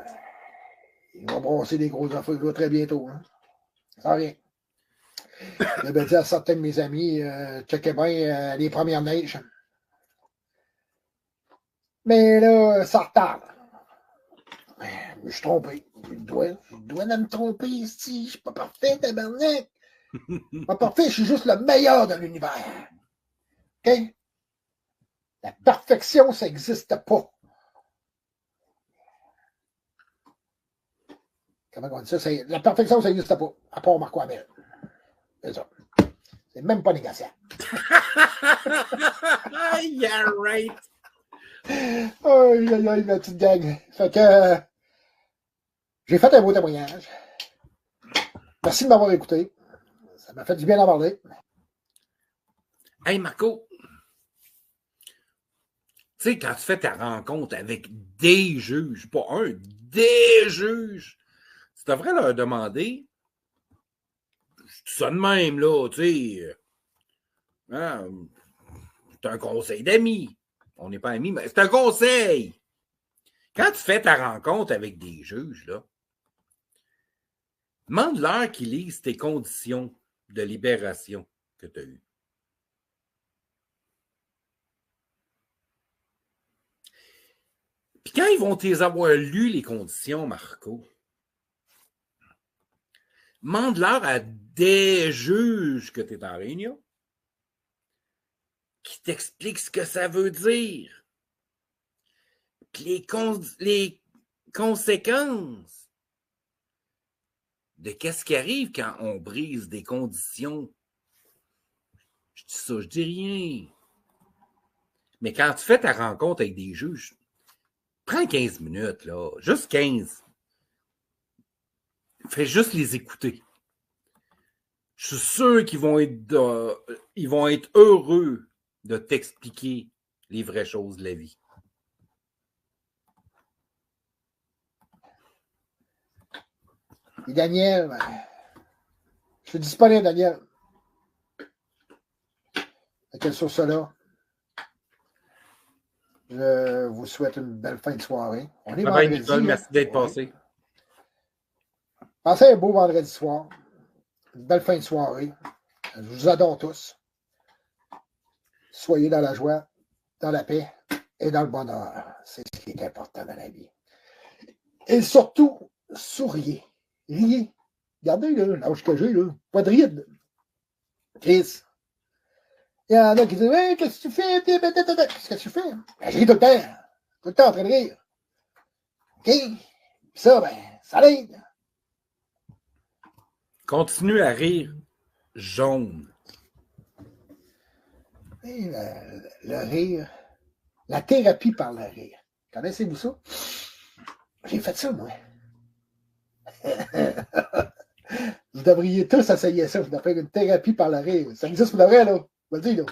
Il va brasser des grosses affaires, là, très bientôt. Hein. Ça vient. J'avais dit à certains de mes amis, checkez bien les premières neiges. Mais là, ça retarde. Je suis trompé. Je dois de me tromper ici. Je suis pas parfait, tabarnak. Pas parfait, je suis juste le meilleur de l'univers. OK? La perfection, ça n'existe pas. Comment on dit ça? La perfection, ça n'existe pas. À part Marco Hamel. C'est ça. C'est même pas négociable. Yeah, right. Aïe, aïe, aïe, ma petite gang. Fait que j'ai fait un beau témoignage. Merci de m'avoir écouté. Ça m'a fait du bien d'en parler. Hey, Marco. Tu sais, quand tu fais ta rencontre avec des juges, pas un, des juges, tu devrais leur demander, c'est ça de même, là, tu sais, hein, c'est un conseil d'amis. On n'est pas amis, mais c'est un conseil. Quand tu fais ta rencontre avec des juges, là, demande-leur qu'ils lisent tes conditions de libération que tu as eues. Puis quand ils vont t'y avoir lu, les conditions, Marco, demande-leur à des juges que tu es en réunion qui t'expliquent ce que ça veut dire. Puis les conséquences de qu'est-ce qui arrive quand on brise des conditions. Je dis ça, je dis rien. Mais quand tu fais ta rencontre avec des juges, prends 15 minutes, là, juste 15. Fais juste les écouter. Je suis sûr qu'ils vont être heureux de t'expliquer les vraies choses de la vie. Et Daniel, je suis disponible, Daniel. Avec sur cela, je vous souhaite une belle fin de soirée. On est vendredi. Nicole, merci d'être passé. Passez un beau vendredi soir. Une belle fin de soirée. Je vous adore tous. Soyez dans la joie, dans la paix et dans le bonheur. C'est ce qui est important dans la vie. Et surtout, souriez. Riez. Regardez, là, l'âge que j'ai, là. Pas de ride. Chris. Il y en a qui disent, hey, qu'est-ce que tu fais? Qu'est-ce que tu fais? Ben, je ris tout le temps. Tout le temps en train de rire. OK? Puis ça, ben, ça l'aide. Continue à rire jaune. Et le rire. La thérapie par le rire. Connaissez-vous ça? J'ai fait ça, moi. Vous devriez tous essayer ça. Vous devriez faire une thérapie par le rire. Ça existe pour de vrai, là. Je vous le dis, là.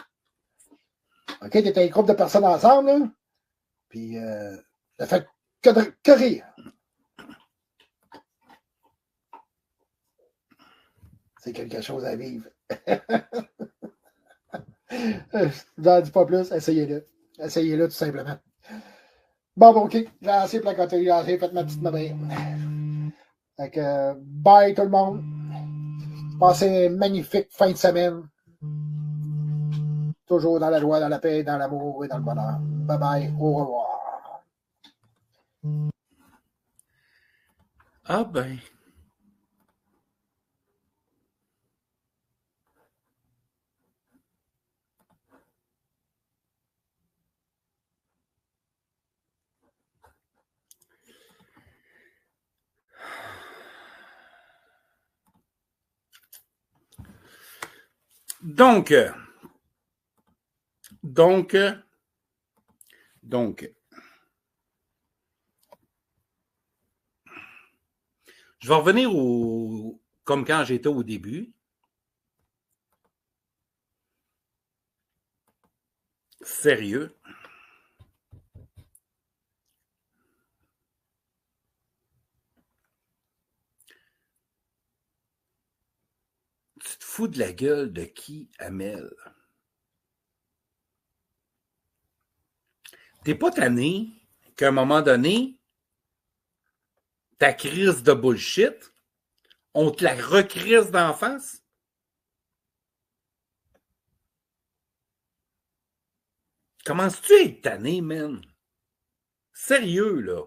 OK, t'es un groupe de personnes ensemble, là. Puis, ça fait que rire. C'est quelque chose à vivre. Je n'en dis pas plus. Essayez-le. Essayez-le, tout simplement. Bon, OK. J'ai assez placoté. J'ai assez fait ma petite mamie. Fait que, bye tout le monde. Passez une magnifique fin de semaine. Toujours dans la joie, dans la paix, dans l'amour et dans le bonheur. Bye bye. Au revoir. Ah ben. Donc, je vais revenir comme quand j'étais au début. Sérieux. Tu te fous de la gueule de qui, Amel? T'es pas tanné qu'à un moment donné, ta crise de bullshit, on te la recrise d'en face? Commences-tu à être tanné, man? Sérieux, là?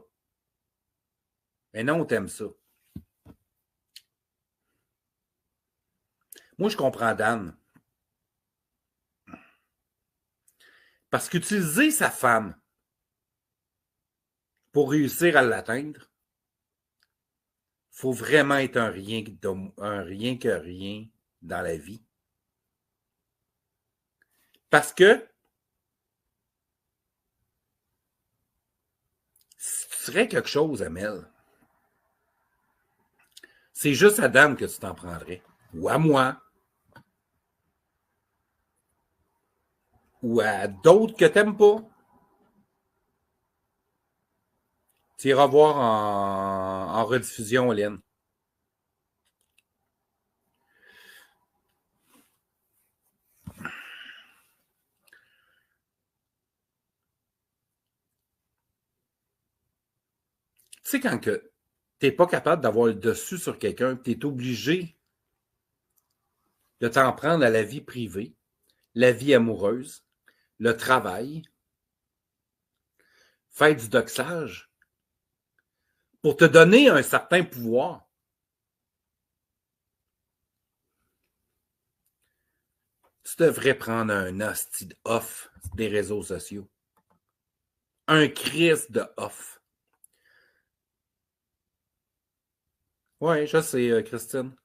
Mais non, t'aimes ça. Moi, je comprends Dan. Parce qu'utiliser sa femme pour réussir à l'atteindre, il faut vraiment être un rien que rien dans la vie. Parce que si tu serais quelque chose, Amel, c'est juste à Dan que tu t'en prendrais. Ou à moi. Ou à d'autres que tu n'aimes pas. Tu iras voir en rediffusion, Lynn. Tu sais, quand tu n'es pas capable d'avoir le dessus sur quelqu'un, tu es obligé de t'en prendre à la vie privée, la vie amoureuse, le travail, faire du doxage, pour te donner un certain pouvoir. Tu devrais prendre un hostie off des réseaux sociaux. Un Christ de off. Oui, je sais, Christine.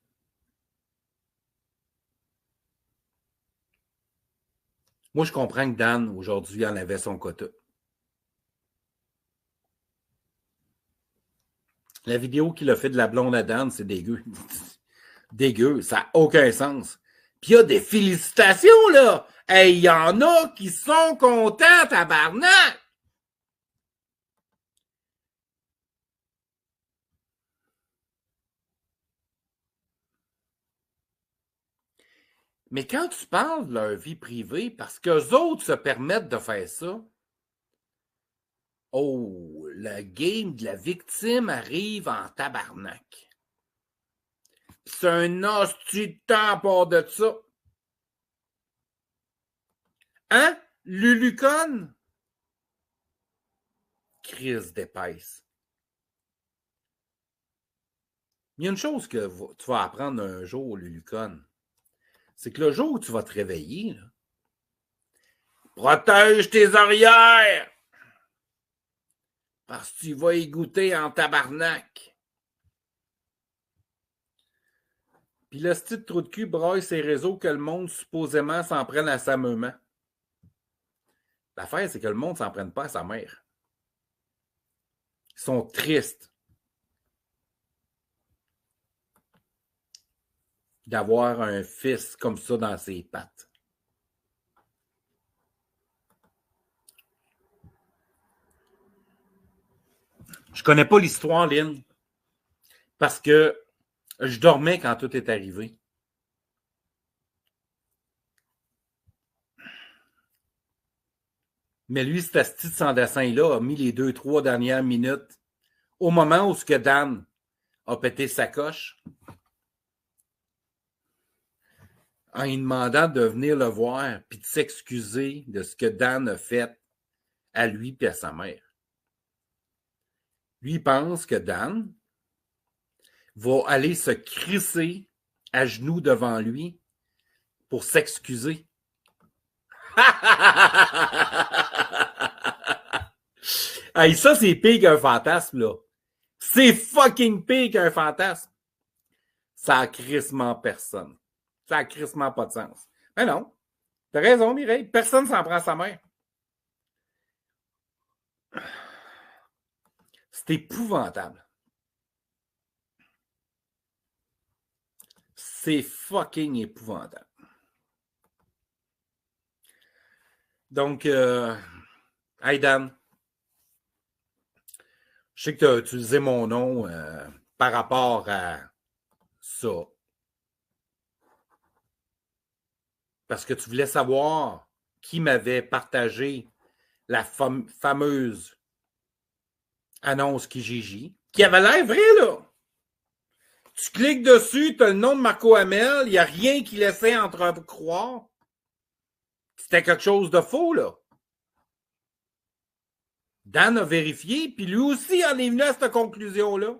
Moi, je comprends que Dan, aujourd'hui, en avait son quota. La vidéo qu'il a fait de la blonde à Dan, c'est dégueu. Dégueu, ça n'a aucun sens. Puis il y a des félicitations, là! Hey, il y en a qui sont contents, tabarnak! Mais quand tu parles de leur vie privée, parce qu'eux autres se permettent de faire ça, oh, le game de la victime arrive en tabarnak. C'est un hostie de temps à part de ça. Hein? Lulucon? Crise d'épaisse. Il y a une chose que tu vas apprendre un jour, Lulucon. C'est que le jour où tu vas te réveiller, là, protège tes arrières! Parce que tu vas y goûter en tabarnak. Puis le style de trou de cul braille ses réseaux que le monde supposément s'en prenne à sa maman. L'affaire, c'est que le monde ne s'en prenne pas à sa mère. Ils sont tristes d'avoir un fils comme ça dans ses pattes. Je connais pas l'histoire, Lynn, parce que je dormais quand tout est arrivé. Mais lui, cet asti de sans dessin-là a mis les 2-3 dernières minutes au moment où ce que Dan a pété sa coche en lui demandant de venir le voir puis de s'excuser de ce que Dan a fait à lui et à sa mère. Lui, il pense que Dan va aller se crisser à genoux devant lui pour s'excuser. Hey, ça, c'est pire qu'un fantasme, là. C'est fucking pire qu'un fantasme. Ça a crissement personne. Ça a crissement pas de sens. Mais non. T'as raison, Mireille. Personne s'en prend à sa mère. C'est épouvantable. C'est fucking épouvantable. Donc, hey Dan, je sais que tu as utilisé mon nom par rapport à ça. Parce que tu voulais savoir qui m'avait partagé la fameuse annonce Kijiji, qui avait l'air vrai, là. Tu cliques dessus, tu as le nom de Marco Hamel, il n'y a rien qui laissait entrecroire. C'était quelque chose de faux, là. Dan a vérifié, puis lui aussi en est venu à cette conclusion-là.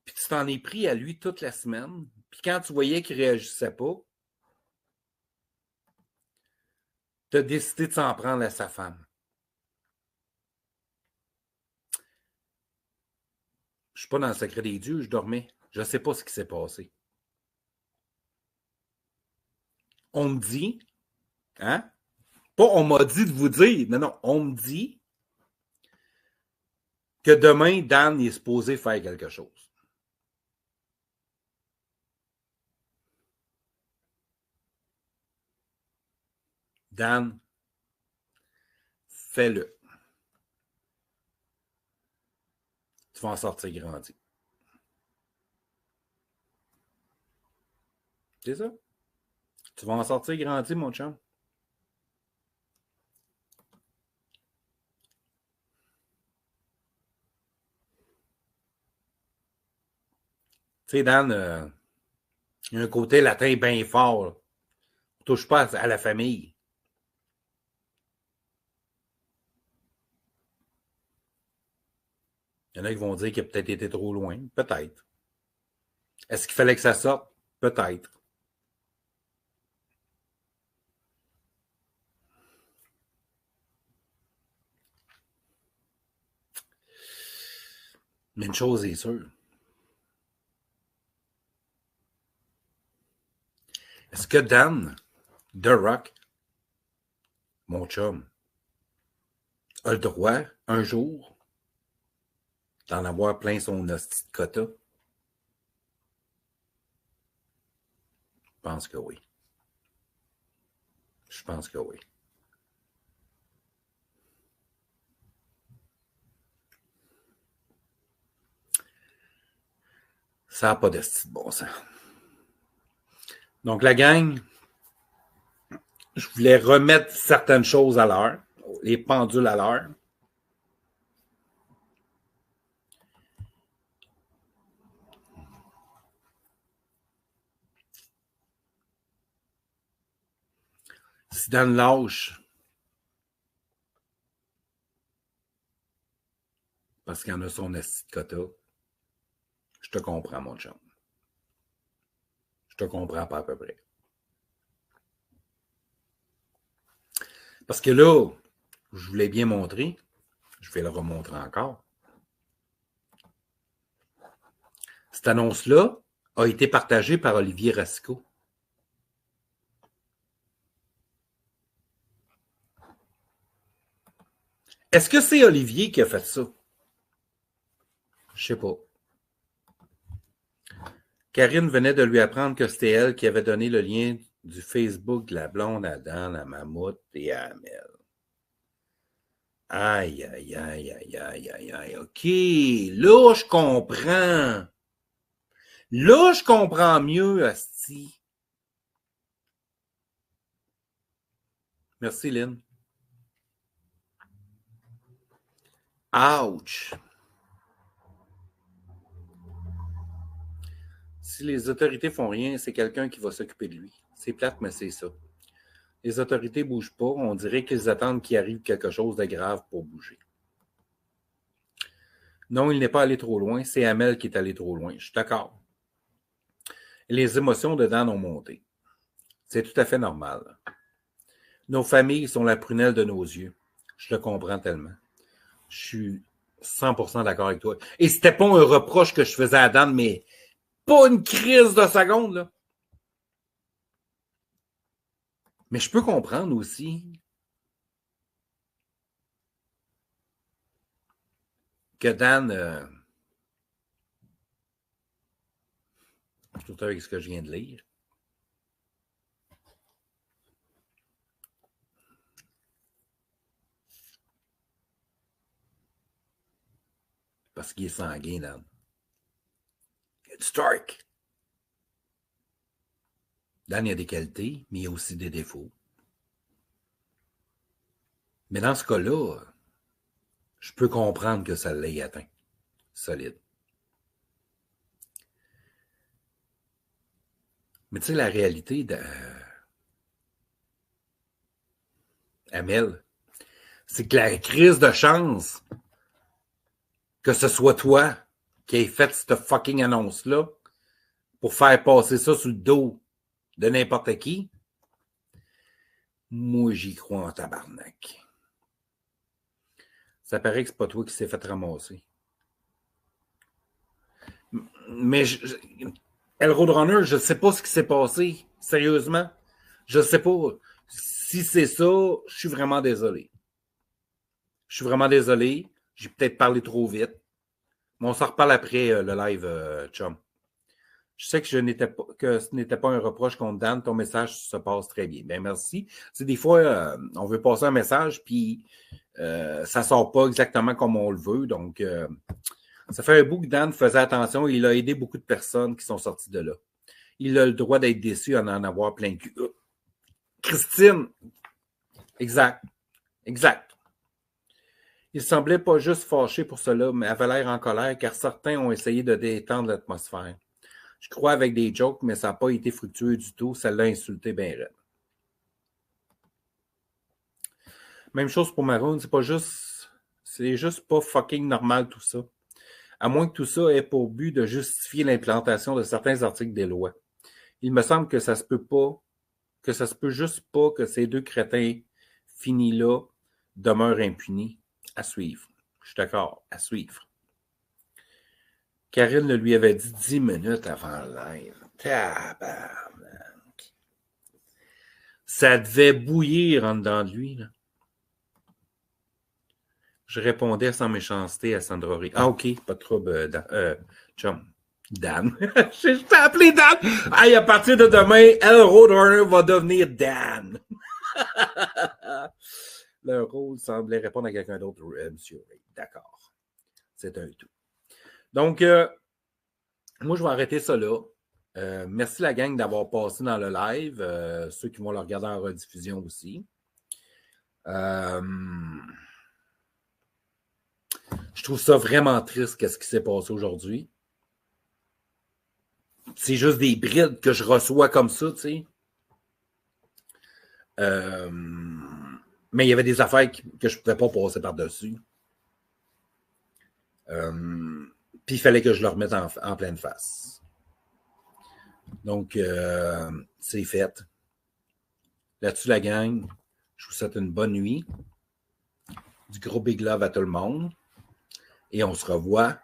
Puis tu t'en es pris à lui toute la semaine. Puis quand tu voyais qu'il ne réagissait pas, tu as décidé de s'en prendre à sa femme. Je ne suis pas dans le secret des dieux, je dormais. Je ne sais pas ce qui s'est passé. On me dit, hein? Pas on m'a dit de vous dire, non, on me dit que demain, Dan est supposé faire quelque chose. Dan, fais-le. Tu vas en sortir grandi. C'est ça? Tu vas en sortir grandi, mon chum. Tu sais, Dan, il y a un côté latin bien fort. Là. On touche pas à la famille. Il y en a qui vont dire qu'il a peut-être été trop loin. Peut-être. Est-ce qu'il fallait que ça sorte? Peut-être. Mais une chose est sûre. Est-ce que Dan, The Rock, mon chum, a le droit, un jour, d'en avoir plein son hostie de quota? Je pense que oui. Je pense que oui. Ça n'a pas d'hostie de bon sens. Donc, la gang, je voulais remettre certaines choses à l'heure, les pendules à l'heure. Si Dan lâche, parce qu'il en a son esti de quota, je te comprends, mon chum. Je te comprends pas à peu près. Parce que là, je vous l'ai bien montré, je vais le remontrer encore. Cette annonce-là a été partagé par Olivier Racicot. Est-ce que c'est Olivier qui a fait ça? Je sais pas. Karine venait de lui apprendre que c'était elle qui avait donné le lien du Facebook de la blonde à Dan, à Mammouth et à Amel. Aïe, aïe, aïe, aïe, aïe, aïe, aïe. OK, là, je comprends. Là, je comprends mieux, asti. Merci, Lynn. Ouch. Si les autorités font rien, c'est quelqu'un qui va s'occuper de lui. C'est plate, mais c'est ça. Les autorités ne bougent pas. On dirait qu'ils attendent qu'il arrive quelque chose de grave pour bouger. Non, il n'est pas allé trop loin. C'est Amel qui est allé trop loin. Je suis d'accord. Les émotions de Dan ont monté. C'est tout à fait normal. Nos familles sont la prunelle de nos yeux. Je le comprends tellement. Je suis 100% d'accord avec toi. Et c'était pas un reproche que je faisais à Dan, mais pas une crise de seconde, là. Mais je peux comprendre aussi que Dan, surtout avec ce que je viens de lire, parce qu'il est sanguin, Dan. Il y a du Stark. Dan, il a des qualités, mais il y a aussi des défauts. Mais dans ce cas-là, je peux comprendre que ça l'ait atteint. Solide. Mais tu sais, la réalité Amel, c'est que la crise de chance que ce soit toi qui ait fait cette fucking annonce-là pour faire passer ça sur le dos de n'importe qui, moi, j'y crois en tabarnak. Ça paraît que c'est pas toi qui s'est fait ramasser. Mais El Roadrunner, je ne sais pas ce qui s'est passé. Sérieusement. Je ne sais pas. Si c'est ça, je suis vraiment désolé. Je suis vraiment désolé. J'ai peut-être parlé trop vite. Mais on s'en reparle après le live, chum. Je sais que ce n'était pas un reproche contre Dan. Ton message se passe très bien. Bien, merci. C'est des fois, on veut passer un message, puis ça ne sort pas exactement comme on le veut. Donc, ça fait un bout que Dan faisait attention. Il a aidé beaucoup de personnes qui sont sorties de là. Il a le droit d'être déçu en avoir plein le cul. Christine! Exact. Exact. Il semblait pas juste fâché pour cela, mais avait l'air en colère, car certains ont essayé de détendre l'atmosphère. Je crois avec des jokes, mais ça n'a pas été fructueux du tout. Ça l'a insulté bien raide. Même chose pour Maroon, c'est juste pas fucking normal tout ça. À moins que tout ça ait pour but de justifier l'implantation de certains articles des lois. Il me semble que ça se peut juste pas que ces deux crétins finis-là demeurent impunis. À suivre. Je suis d'accord, à suivre. Karine le lui avait dit 10 minutes avant le live. Tabarnak. Ça devait bouillir en dedans de lui, là. Je répondais sans méchanceté à Sandra Ray. Ah, OK, pas de trouble, chum. Dan. Je t'ai appelé Dan. Hey, à partir de demain, El Roadrunner va devenir Dan. Leur rôle semblait répondre à quelqu'un d'autre, Monsieur Ray. D'accord. C'est un tout. Donc, moi, je vais arrêter ça là. Merci la gang d'avoir passé dans le live. Ceux qui vont le regarder en rediffusion aussi. Je trouve ça vraiment triste qu'est-ce qui s'est passé aujourd'hui. C'est juste des brides que je reçois comme ça, tu sais. Mais il y avait des affaires que je ne pouvais pas passer par-dessus. Puis il fallait que je le remette en pleine face. Donc, c'est fait. Là-dessus, la gang, je vous souhaite une bonne nuit. Du gros big love à tout le monde. Et on se revoit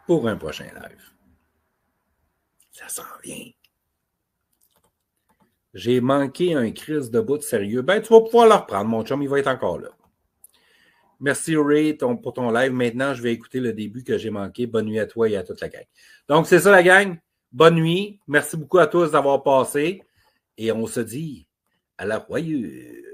pour un prochain live. Ça s'en vient. J'ai manqué un crise de bout de sérieux. Ben, tu vas pouvoir le reprendre, mon chum, il va être encore là. Merci, Ray, pour ton live. Maintenant, je vais écouter le début que j'ai manqué. Bonne nuit à toi et à toute la gang. Donc, c'est ça, la gang. Bonne nuit. Merci beaucoup à tous d'avoir passé. Et on se dit à la royeuse.